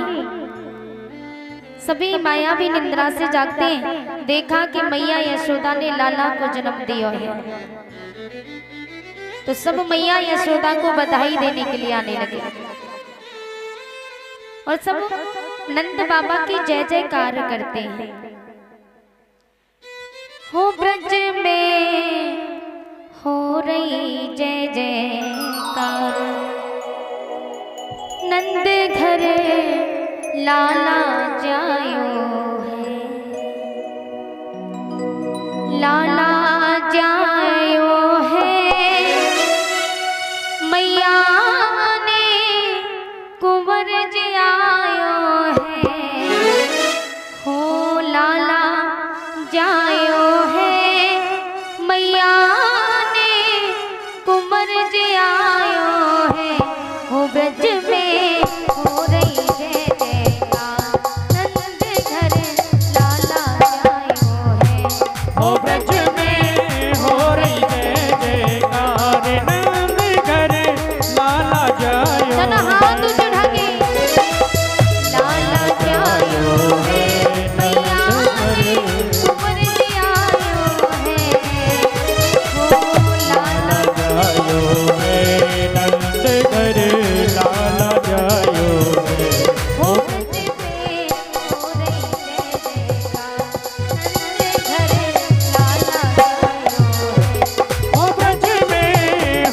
सभी मायावी निंद्रा से जागते हैं, देखा कि मैया यशोदा ने लाला को जन्म दिया है। तो सब मैया यशोदा को बधाई देने के लिए आने लगे और सब नंद बाबा की जय जयकार करते हैं। हो ब्रज में हो रही जय जयकार, नंद घर लाला जायो है, लाला जायो है, मैया ने कुंवर जायो है, हो लाला जायो है, मैया ने कुंवर जायो है, हो ब्रज में हो रही जय जयकार, नंद घर लाला जायो है, हो ब्रज में हो रही जय जयकार, नंद घर लाला जायो चलो हाथ चढ़ा के लाला जायो है, मैया ने कुंवर जायो है, हो लाला जायो है, नंद घर लाला जायो है। हो ब्रज में हो रही जय जयकार, नंद घर लाला जायो है। हो ब्रज में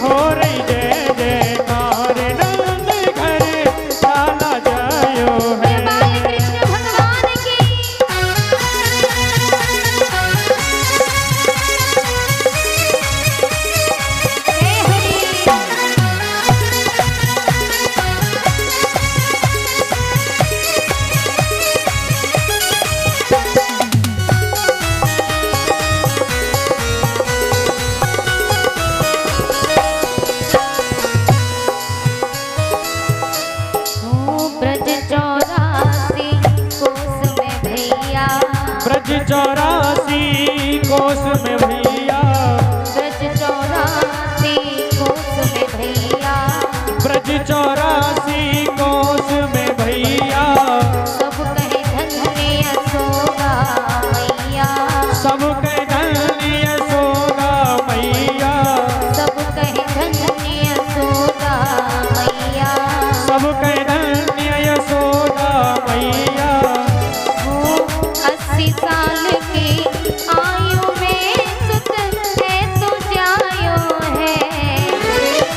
हो रही जय जयकार, नंद घर लाला जायो जय है। बाल कृष्ण भगवान की। जय हो ब्रज 84 कोस में भैया, ब्रज 84 कोस में भैया, ब्रज 84 कोस में भैया, ब्रज 84 कोस में भैया, सब कहे धन्य यशोदा मैया, सब कह धन्य यशोदा मैया, सब कहे धन्य यशोदा मैया, सब कह धन्य यशोदा मैया। हो 80 साल की आयु में सुत है तो जायो है,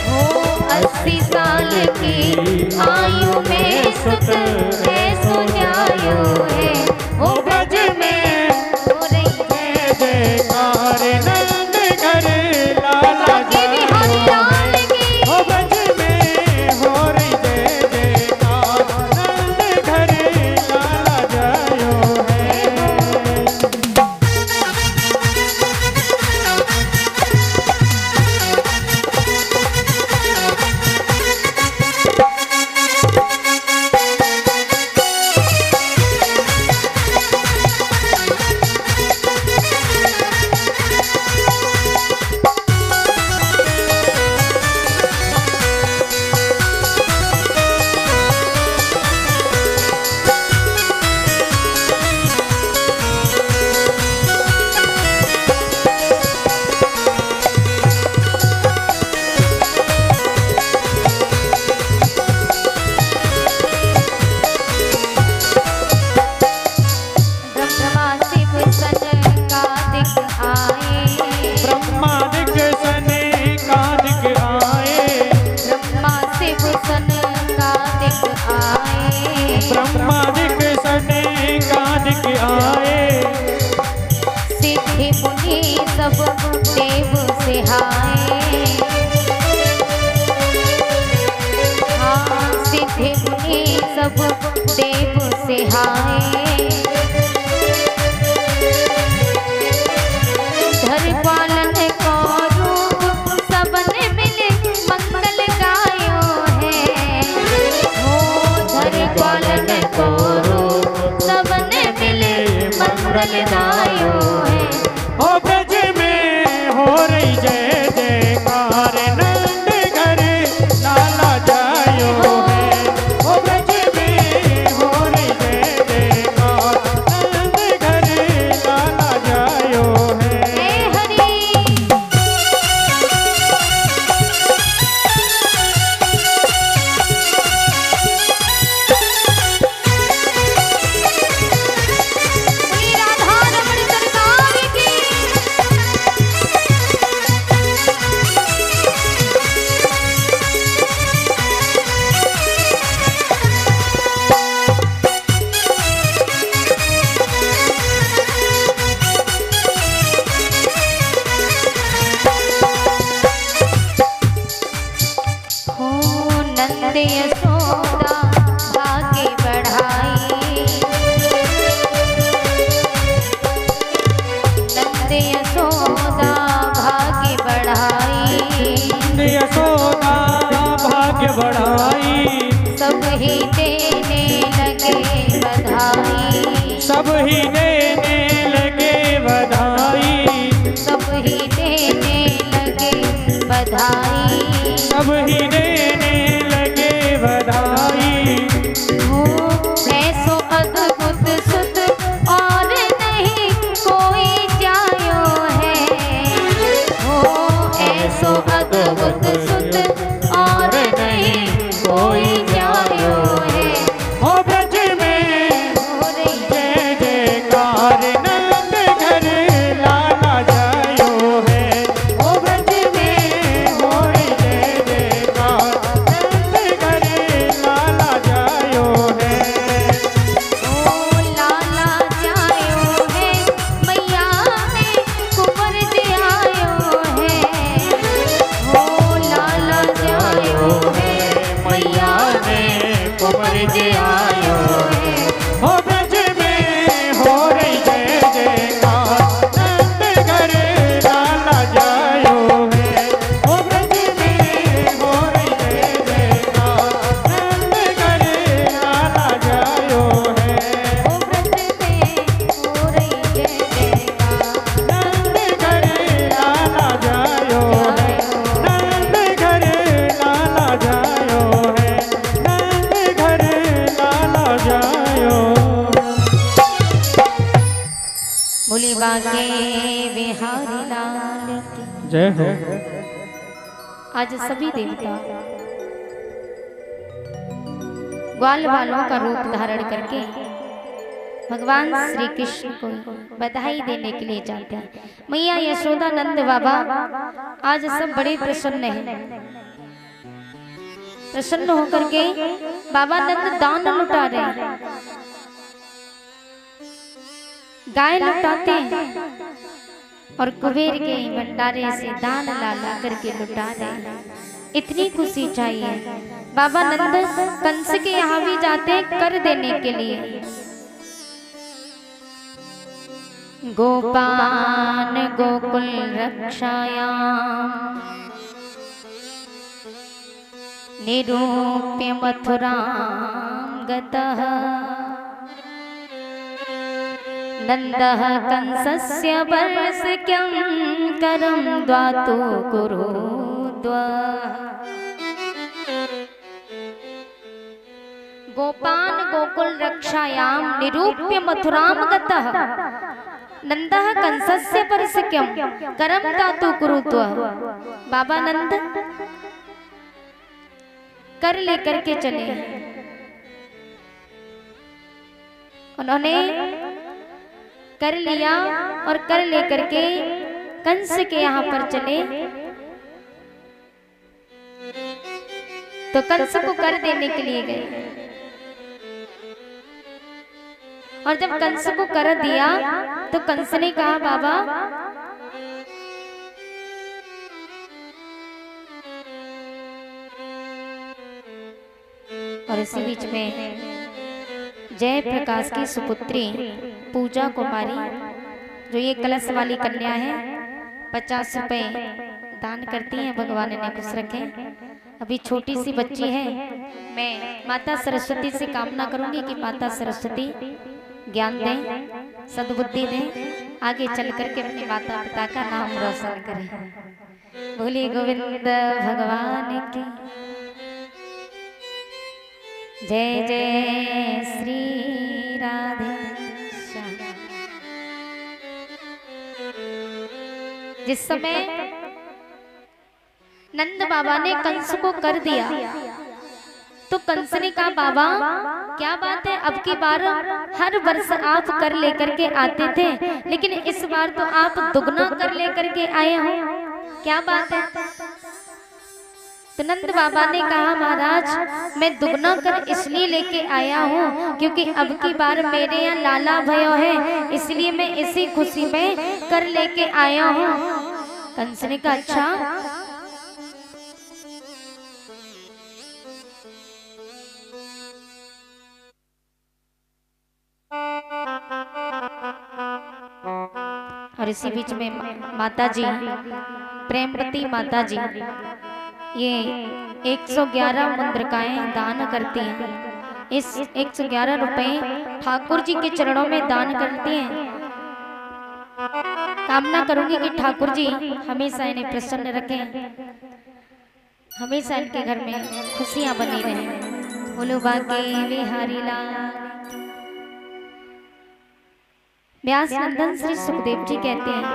हो 80 साल की आयु में सुत है तो जायो है, हो ब्रज में हो रही जय जयकार, नंद घर लाला के बिहारी जायो लाल है। की। हो ब्रज में हो रही जय जयकार, नंद घर लाला जायो है। नंद यशोदा भाग्य बढ़ाई, नंद यशोदा भाग्य बढ़ाई, नंद यशोदा भाग्य बढ़ाई, सब ही देने लगे बधाई, सब ही देने लगे बधाई, सब ही देने लगे बधाई, सब ही देने लगे बधाई। हो ऐसो अद्भुत सुत और नहीं कोई जायो है, हो ऐसो अद्भुत सुत और नहीं कोई जायो है। हो ब्रज में हो रही जय जयकार नंद घर लाला जायो है। हो ब्रज में हो जय जयकार नंद घर लाला जायो है। ओ लाला जायो है, मैया ने कुंवर जियायो है, ओ लाला जायो है, मैया ने कुंवर जियायो है। हो ब्रज में हो रही जय जयकार नंद घर लाला जायो है। हो ब्रज में हो रही जय जयकार नंद घर लाला जायो है। ओ ब्रज में हो रही जय जयकार नंद घर लाला जायो है। नंद घर लाला जायो है। नंद घर लाला जायो। बोली बाके बिहारी लाल की। जय हो। आज सभी देवता ग्वाल वालों का रूप धारण करके भगवान श्री कृष्ण को बधाई देने के लिए जाते हैं। मैया यशोदा नंद बाबा आज सब बड़े प्रसन्न हैं। प्रसन्न होकर के बाबा नंद दान लुटा रहे हैं, गाय लुटाते हैं और कुबेर के भंडारे से दान ला ला करके लुटा रहे हैं। इतनी खुशी चाहिए। बाबा नंद कंस के यहाँ भी जाते हैं कर देने के लिए। गोपान गोकुल रक्षायाम निरूप्य मथुरां गतः नंदः कंसस्य वर्षक्यं करं द्वातो कुरुद्वा। गोपान गोकुल रक्षायां निरूप्य मथुरां गतः नंदः कंसस्य वर्षक्यं करं द्वातो कुरुद्वा। बाबा नंद कर लेकर के चले। उन्होंने कर लिया और कर लेकर के कंस के यहाँ पर चले तो कंस को कर देने के लिए गए। और जब कंस को कर दिया तो कंस ने कहा बाबा और इसी बीच में जय प्रकाश की सुपुत्री पूजा कुमारी जो ये कलश वाली कन्या है 50 रुपए दान करती हैं। भगवान ने खुश रखे। अभी छोटी सी बच्ची है। मैं माता सरस्वती से कामना करूंगी कि माता सरस्वती ज्ञान दें, सद्बुद्धि दें, आगे चल करके अपने माता पिता का नाम रोशन करें। बोलिए गोविंद भगवान की जय जय श्री राधे श्याम। जिस समय नंद बाबा ने कंस को कर दिया तो कंस ने कहा बाबा क्या बात है, अब की बार हर वर्ष आप कर लेकर के आते थे लेकिन इस बार तो आप दुगना कर लेकर के आए हो, क्या बात है। तो नंद बाबा ने कहा महाराज मैं दुगना कर इसलिए लेके आया हूँ क्योंकि अब की बार मेरे यहाँ लाला भयो है, इसलिए मैं इसी खुशी में कर लेके आया हूँ। कंस ने कहा अच्छा और इसी बीच में माता जी, प्रेमवती माता जी, ये 111 मुद्रिकाएं दान करती हैं। इस 111 रुपए ठाकुर जी के चरणों में दान करती हैं। कामना करूंगी कि ठाकुर जी हमेशा इन्हें प्रसन्न रखें, हमेशा इनके घर में खुशियां बनी रहें। बोलो बाके बिहारी लाल। व्यास नंदन श्री सुखदेव जी कहते हैं,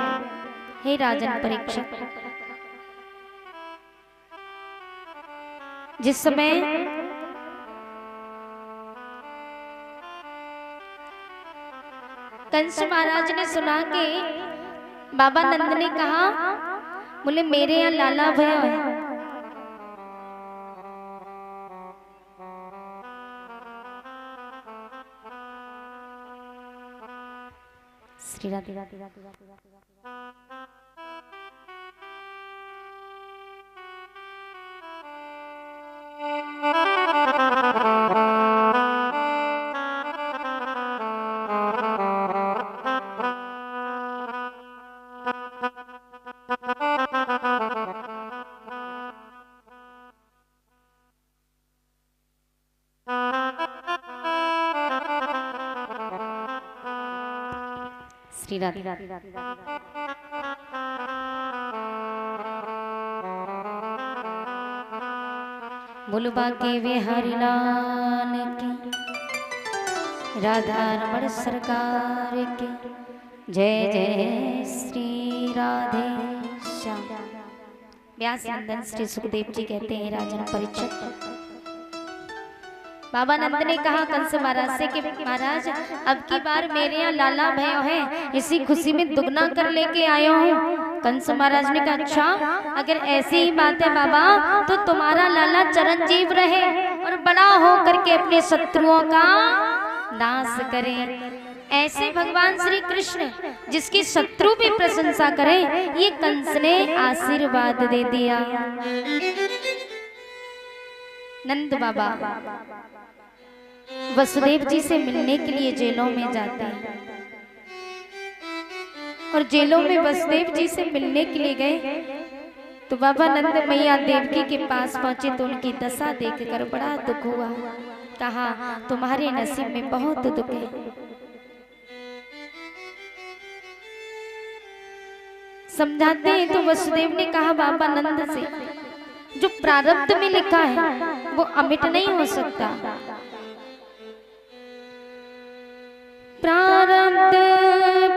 हे राजन परीक्षित, जिस समय कंस महाराज ने सुना कि बाबा नंद ने कहा, बोले मेरे यहाँ लाला भैया है, श्री राधे राधे राधे राधे राधे श्री राधे राधे राधे राधे। बोलो बाके बिहारी लाल की, राधा रमण सरकार की जय जय श्री राधे श्याम। व्यास नंदन श्री सुखदेव जी कहते हैं, राजन परीक्षित, बाबा नंद ने कहा कंस महाराज से कि महाराज अब की बार मेरे यहाँ लाला भैया है, इसी खुशी में दुगना कर लेके आया हूँ। कंस महाराज ने कहा अच्छा, अगर ऐसी ही बात है बाबा तो तुम्हारा लाला चिरंजीव रहे और बड़ा हो करके अपने शत्रुओं का नाश करे। ऐसे भगवान श्री कृष्ण जिसकी शत्रु भी प्रशंसा करे, ये कंस ने आशीर्वाद दे दिया। नंद बाबा वसुदेव जी से मिलने के लिए जेलों में जाते हैं और जेलों में वसुदेव जी से मिलने के लिए गए तो बाबा नंद मैया देवकी के पास पहुंचे तो उनकी दशा देखकर बड़ा दुख हुआ। कहा तुम्हारे नसीब में बहुत दुख है। समझाते हैं तो वसुदेव ने कहा बाबा नंद से, जो प्रारब्ध में लिखा है वो अमिट नहीं हो सकता। प्रारब्ध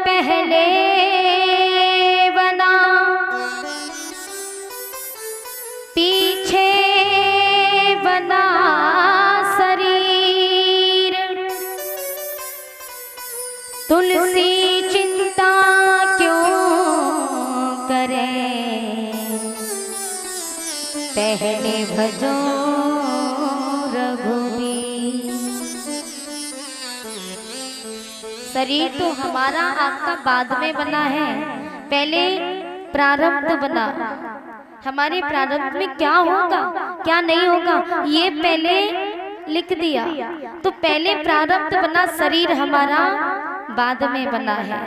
पहले बना पीछे बना शरीर, तुलसी चिंता क्यों करे, पहले भजो रघुबीर। शरीर तो हमारा आपका बाद में बना है, पहले प्रारब्ध बना। हमारे प्रारब्ध में क्या होगा क्या नहीं होगा ये पहले लिख दिया, तो पहले प्रारब्ध बना, शरीर हमारा बाद में बना है।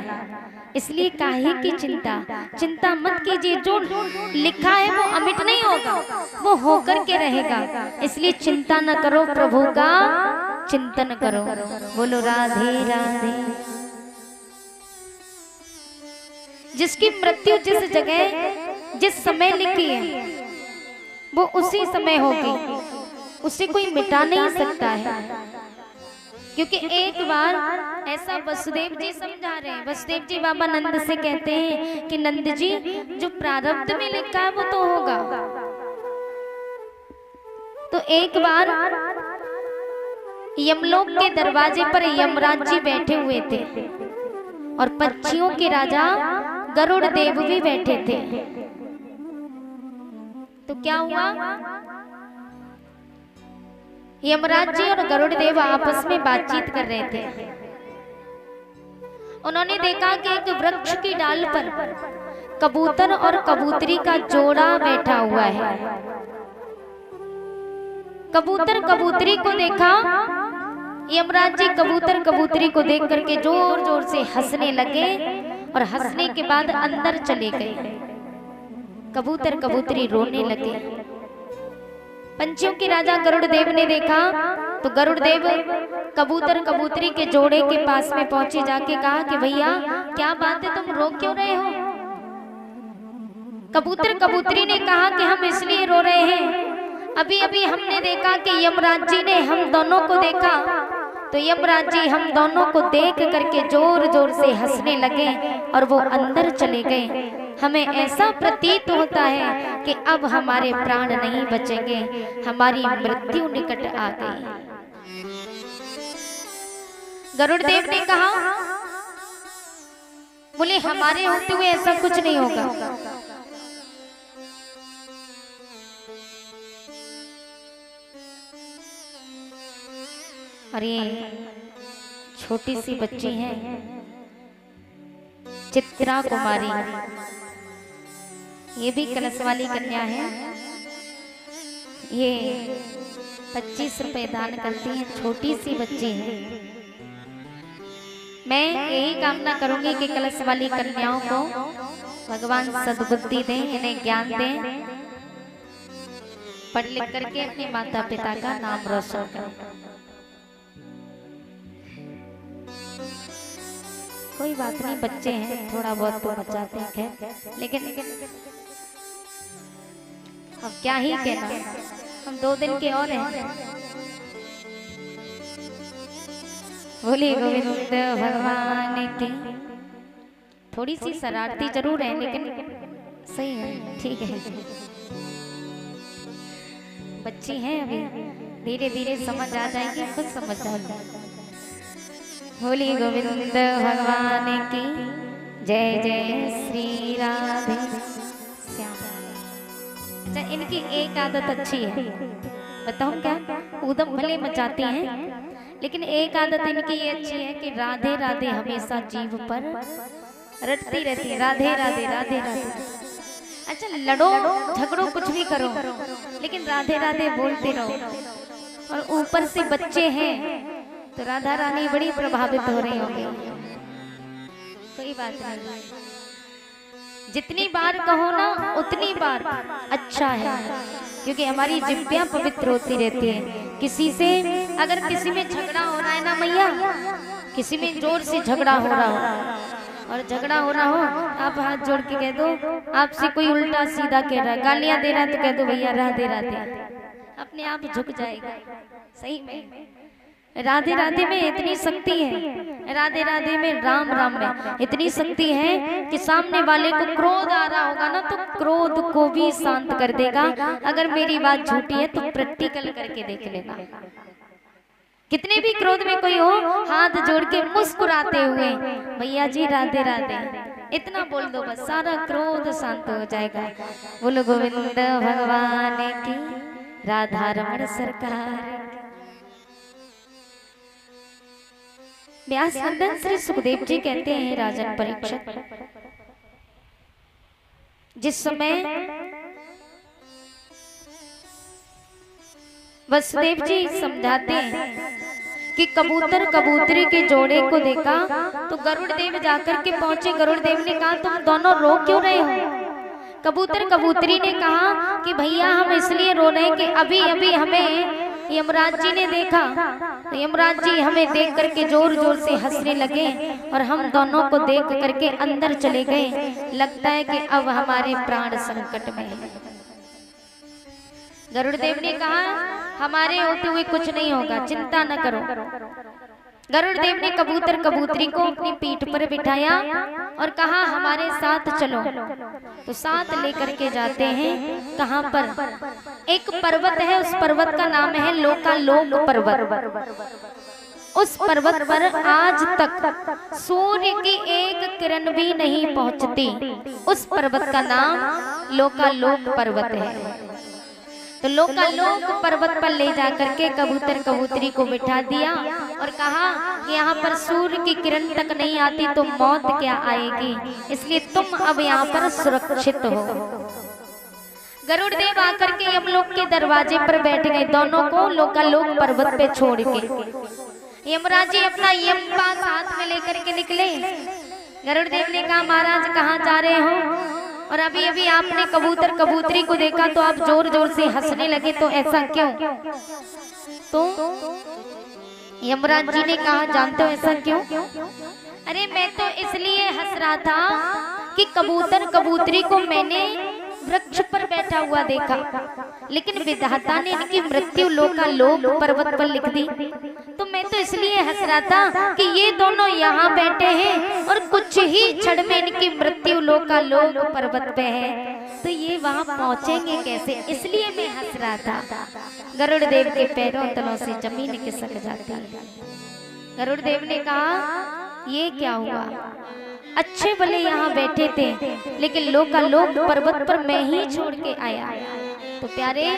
इसलिए काहे की चिंता मत कीजिए, जो लिखा है वो अमिट नहीं होगा, वो होकर के रहेगा। इसलिए चिंता न करो, प्रभु का चिंतन करो। बोलो राधे राधे। जिसकी मृत्यु जिस जगह जिस समय लिखी है वो उसी समय होगी, उसे कोई मिटा नहीं सकता है। क्योंकि एक बार ऐसा वसुदेव जी समझा रहे हैं। वसुदेव जी बाबा नंद से कहते हैं कि नंद जी, जो प्रारब्ध में लिखा है वो तो होगा। तो एक बार यमलोक के दरवाजे पर यमराज जी बैठे हुए थे और पक्षियों के राजा गरुड़ देव भी बैठे थे। तो क्या हुआ, यमराज जी और गरुड़ देव आपस में बातचीत कर रहे थे। उन्होंने देखा कि एक वृक्ष की डाल पर कबूतर और कबूतरी का जोड़ा बैठा हुआ है। कबूतर कबूतरी को देखा, यमराज जी कबूतर कबूतरी को देख करके जोर जोर से हंसने लगे और हंसने के बाद अंदर चले गए। कबूतर कबूतरी रोने लगे। पंछियों के राजा गरुड़ देव ने देखा तो गरुड़ देव कबूतर कबूतरी के जोड़े के पास में पहुंचे, जाके कहा कि भैया क्या बात है, तुम रो क्यों रहे हो? कबूतर कबूतरी ने कहा कि हम इसलिए रो रहे हैं, अभी अभी हमने देखा कि यमराज जी ने हम दोनों को देखा, तो यमराज जी हम दोनों को देख करके जोर जोर से हंसने लगे और वो अंदर चले गए। हमें ऐसा प्रतीत होता है कि अब हमारे प्राण नहीं बचेंगे, हमारी मृत्यु निकट आ गई। गरुड़ देव ने कहा, बोले हमारे होते हुए ऐसा कुछ नहीं होगा। और ये छोटी सी बच्ची है चित्रा कुमारी, ये भी कलश वाली कन्या है। ये 25 रुपए दान करती है, छोटी सी बच्ची है। मैं यही कामना करूंगी कि कलश वाली कन्याओं को भगवान सद्बुद्धि दें, इन्हें ज्ञान दें, पढ़ लिख करके अपने माता पिता का नाम रोशन करें। कोई बात नहीं, बच्चे हैं, थोड़ा बहुत तो बचाते हैं, लेकिन अब क्या ही कहना, हम 2 दिन के और हैं। बोले गोविंद भगवान की। थोड़ी सी शरारती जरूर है लेकिन सही है, ठीक है। बच्ची हैं अभी, धीरे धीरे समझ आ जाएगी, खुद समझ जाएगी। बोली गोविंद भगवान की जय, जय श्री राधे श्याम। अच्छा, इनकी एक आदत अच्छी है, बताऊं क्या? ऊधम भले मचाती हैं, लेकिन एक आदत इनकी ये अच्छी है कि राधे राधे हमेशा जीव पर रटती रहती है, राधे राधे राधे राधे। अच्छा, लड़ो झगड़ो कुछ भी करो, लेकिन राधे राधे बोलते रहो। और ऊपर से बच्चे हैं तो राधा रानी बड़ी प्रभावित हो रही होंगी। कोई बात नहीं, जितनी बार कहो ना उतनी बार अच्छा है, क्योंकि हमारी जिह्वा पवित्र होती रहती है। किसी से अगर किसी में झगड़ा हो रहा है ना मैया, किसी में जोर से झगड़ा हो रहा हो और झगड़ा हो रहा हो, आप हाथ जोड़ के कह दो, आपसे कोई उल्टा सीधा कह रहा है, गालियां दे रहा है, तो कह दो भैया राधे राधे, अपने आप झुक जाएगा। सही में राधे राधे में इतनी शक्ति है, राधे राधे में राम राम में इतनी शक्ति है कि सामने वाले को क्रोध आ रहा होगा ना, तो क्रोध को भी शांत कर देगा। अगर मेरी बात झूठी है तो प्रैक्टिकल करके देख लेना। कितने भी क्रोध में कोई हो, हाथ जोड़ के मुस्कुराते हुए भैया जी राधे राधे इतना बोल दो, बस सारा क्रोध शांत हो जाएगा। बोलो गोविंद भगवान की, राधा रमण सरकार। व्यास वंदन श्री सुखदेव जी कहते हैं, राजन परीक्षित, जिस समय वसुदेव जी समझाते हैं कि कबूतर कबूतरी के जोड़े को देखा, तो गरुड़ देव जाकर के पहुंचे। गरुड़ देव ने कहा, तुम दोनों रो क्यों रहे हो? कबूतर कबूतरी ने कहा कि भैया हम इसलिए रो रहे हैं कि अभी अभी हमें यमराज जी ने देखा, तो यमराज जी हमें देख करके जोर जोर से हंसने लगे और हम दोनों को देख करके अंदर चले गए। लगता है कि अब हमारे प्राण संकट में है। गरुड़ देव ने कहा, हमारे होते हुए कुछ नहीं होगा, चिंता न करो। गरुड़ देव ने कबूतर कबूतरी को अपनी पीठ पर बिठाया और कहा, हमारे साथ चलो। तो साथ लेकर के जाते हैं। कहां पर? एक पर्वत है, उस पर्वत का नाम है लोकालोक पर्वत। उस पर्वत पर आज तक सूर्य की एक किरण भी नहीं पहुंचती। उस पर्वत का नाम लोकालोक पर्वत है। तो लोकालोक पर्वत पर ले जाकर के कबूतर कबूतरी को बिठा दिया और कहा, यहाँ पर सूर्य की किरण तक नहीं आती तो मौत क्या आएगी, इसलिए तुम अब यहाँ पर सुरक्षित हो। गरुड़ देव आकर के यमलोक के दरवाजे पर बैठ गए, दोनों को लोकालोक पर्वत पे छोड़ के। यमराज जी अपना यम पास हाथ में लेकर के निकले। गरुड़ देव ने कहा महाराज कहाँ जा रहे हो? और अभी अभी आपने कबूतर कबूतरी को देखा तो आप जोर जोर से हंसने लगे, तो ऐसा क्यों? तो यमराज जी ने कहा जानते हो ऐसा क्यों? अरे मैं तो इसलिए हंस रहा था कि कबूतर कबूतरी को मैंने वृक्ष पर बैठा हुआ देखा, लेकिन विधाता ने इनकी मृत्यु लोकालोक पर्वत पर लिख दी। तो मैं तो इसलिए हंस रहा था कि ये दोनों यहाँ बैठे हैं और कुछ ही क्षण में इनकी मृत्यु लोकालोक पर्वत पे है, तो ये वहाँ पहुँचेंगे कैसे? इसलिए मैं हंस रहा था। गरुड़ देव के पैरों तलों से जमीन खिसक जाती है। गरुड़ देव ने कहा ये क्या हुआ? अच्छे भले यहाँ बैठे थे, लेकिन लोकालोक पर्वत पर मैं ही छोड़ के आया। तो प्यारे,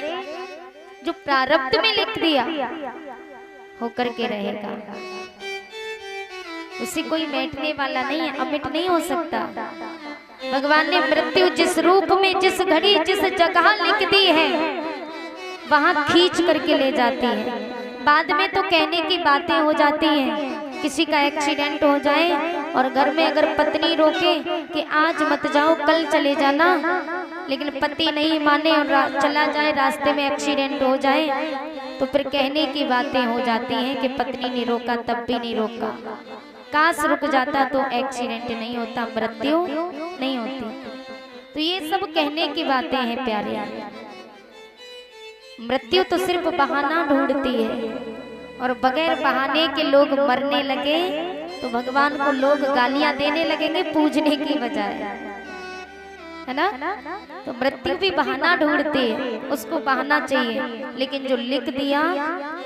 जो प्रारब्ध में लिख दिया होकर के रहेगा, उसी कोई बैठने वाला नहीं है, अमिट नहीं हो सकता। भगवान ने मृत्यु जिस रूप में, जिस घड़ी, जिस जगह लिख दी है, वहां खींच करके ले जाती है। बाद में तो कहने की बातें हो जाती हैं, किसी का एक्सीडेंट हो जाए और घर में अगर पत्नी रोके कि आज मत जाओ कल चले जाना, लेकिन पति नहीं माने और चला जाए, रास्ते में एक्सीडेंट हो जाए, तो फिर कहने की बातें हो जाती हैं कि पत्नी ने रोका तब भी नहीं रोका, काश रुक जाता तो एक्सीडेंट नहीं होता, मृत्यु नहीं होती। तो ये सब कहने की बातें हैं प्यारे। मृत्यु तो सिर्फ बहाना ढूंढती है, और बगैर बहाने के लोग मरने लगे तो भगवान को लोग गालियां देने लगेंगे पूजने की बजाय, है ना? तो मृत्यु भी बहाना ढूंढती है, उसको बहाना चाहिए, लेकिन जो लिख दिया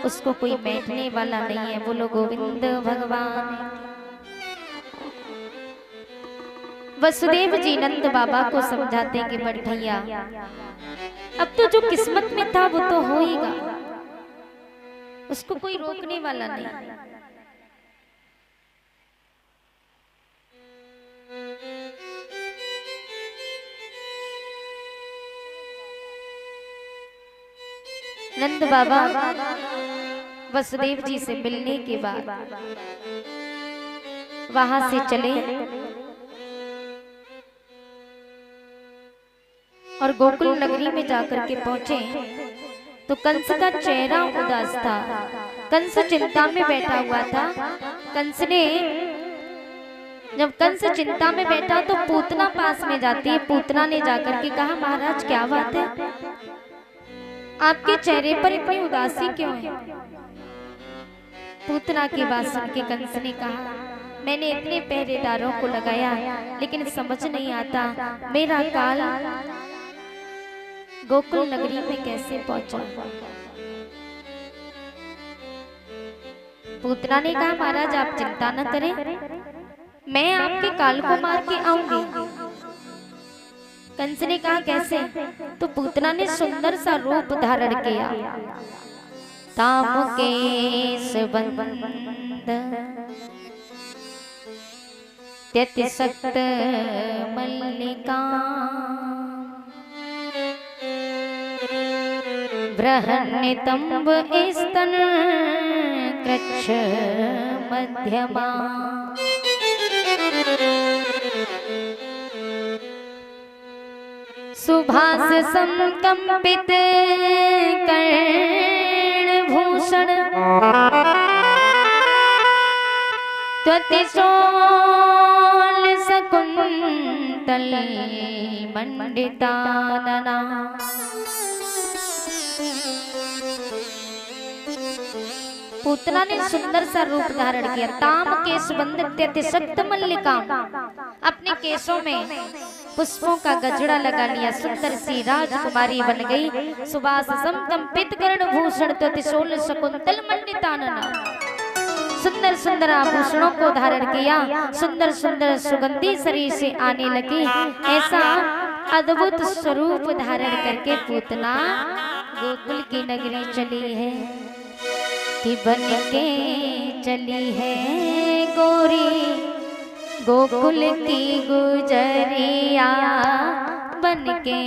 उसको कोई बैठने वाला नहीं है। बोलो गोविंद भगवान। वसुदेव जी नंद बाबा को समझाते हैं कि बड़ भैया अब तो जो किस्मत में था वो तो होएगा, उसको कोई रोकने वाला नहीं। नंद बाबा वसुदेव जी से मिलने के बाद वहां से चले और गोकुल नगरी में जाकर के पहुंचे तो कंस का चेहरा उदास था। कंस चिंता में बैठा हुआ था। जब कंस चिंता में बैठा तो पूतना पास में जाती है। पूतना ने जाकर के कहा महाराज क्या बात है, आपके चेहरे पर इतनी उदासी क्यों है? पूतना की बात सुन के कंस ने कहा मैंने इतने पहरेदारों को लगाया, लेकिन समझ नहीं आता मेरा काल गोकुल नगरी में कैसे पहुंचा। पूतना ने कहा महाराज आप चिंता न करें, मैं आपके काल को मार के आऊंगी। कंस ने कहा कैसे? तो पूतना ने सुंदर सा रूप धारण किया, ताम केस बंद त्यतिसक्त मल्लिका बृहन्नितंब स्तन कृच्छ मध्यमा। सुभास संकंपित कर्णभूषण त्वतिशोल सकुंतल मंडितानना। पूतना ने सुंदर सा रूप धारण किया, ताम केश बंद सक्त मल्लिका, अपने केशों में पुष्पों का गजरा लगा लिया, सुंदर सी राजकुमारी बन गई। सुबास संकंपित कर्णभूषण त्वतिशोल शकुंतल मंडितानना, सुंदर सुंदर आभूषणों को धारण किया, सुंदर सुंदर सुगंधी शरीर से आने लगी। ऐसा अद्भुत स्वरूप धारण करके पूतना गोकुल की नगरी चली है कि बन के चली है गोरी गोकुल की गुजरिया बन के।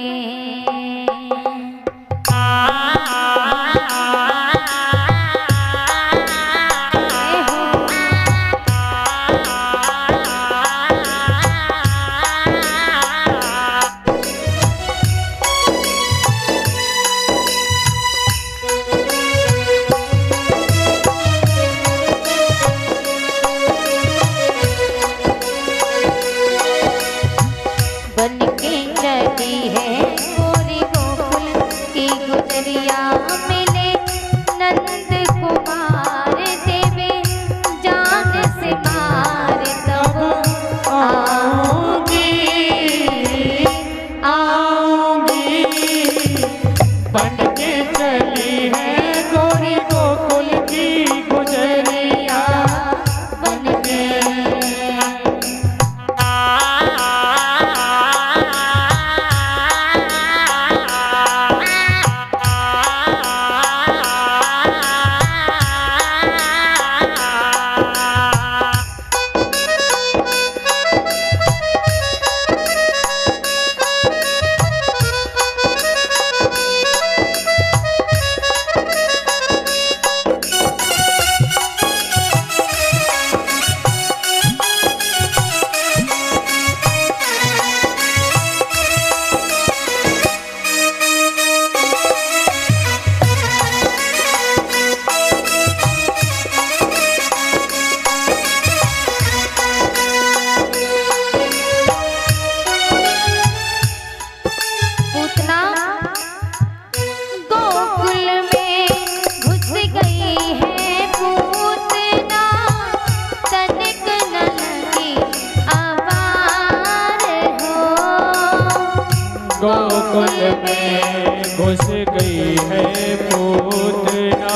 गोकुल में घुस गई है पूतना,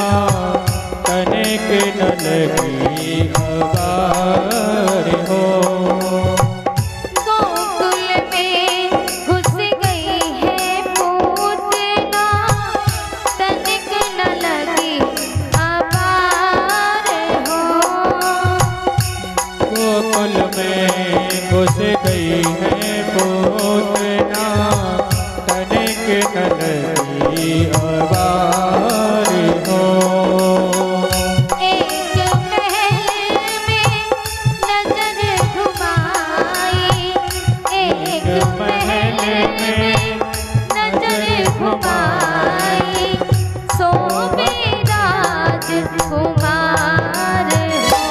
तनिक न लगी खबर हो। गोकुल में घुस गई है पूतना, तनिक न लगी खबर हो। गोकुल में घुस गई है पूतना, तनिक न लगी खबर हो। एक महल में नजर घुमाई, एक महल में नजर घुमाई, सोबे राजकुमार हो।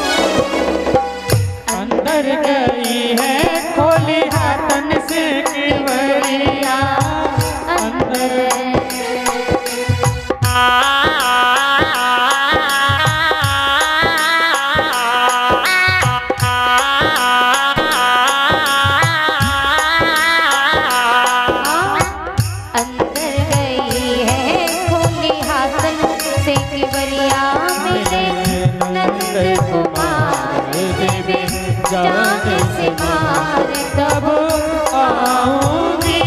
अंदर गई है खोली हाथन से केवड़िया, अंदर अंदर गई है खोली हाथन से केवड़िया, मेरे नंद कुमार देवे जान से मार, तब आऊंगी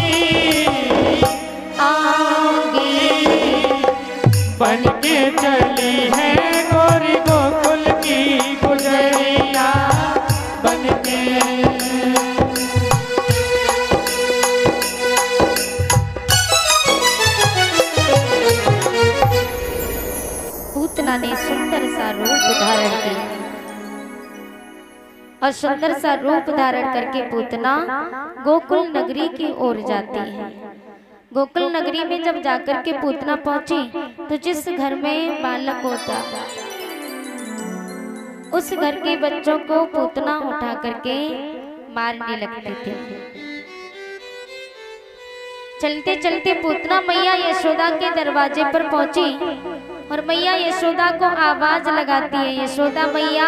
आऊंगी। बन के चली है गोरी गोकुल की गुजरिया, बन के पूतना ने सुंदर सा रूप धारण किया और सुंदर सा रूप धारण करके पूतना गोकुल नगरी की ओर जाती है। गोकुल नगरी में जब जाकर के पूतना पहुंची तो जिस घर में बालक होता उस घर के बच्चों को पूतना उठा करके मारने लगते थे। चलते चलते पूतना मैया यशोदा के दरवाजे पर पहुंची और मैया यशोदा को आवाज लगाती है, यशोदा मैया,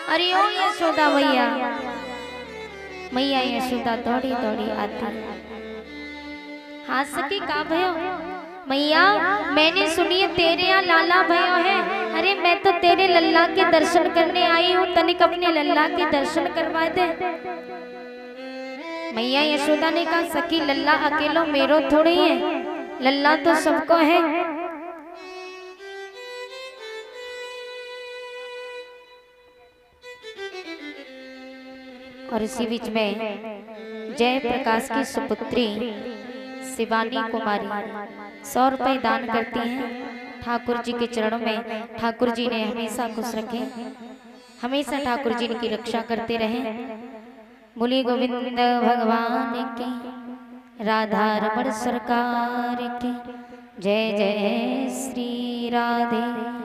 अरे ओ यशोदा मैया। मैया यशोदा दौड़ी दौड़ी आती है, हाँ सखी का भयो? मैया मैंने सुनिए तेरे यहाँ लाला भयो है। अरे मैं तो तेरे लल्ला के दर्शन करने आई हूँ, तनिक अपने लल्ला के दर्शन करवा दे। मैया यशोदा ने कहा, सखी लल्ला अकेलो मेरो थोड़ी है, लल्ला तो सबको है। और इसी बीच में जय प्रकाश की सुपुत्री शिवानी कुमारी 100 रुपए दान करती हैं ठाकुर जी के चरणों में। ठाकुर जी ने हमेशा खुश रखे, हमेशा ठाकुर जी की रक्षा करते रहे। बोली गोविंद भगवान की, राधा रमण सरकार की जय। जय श्री राधे।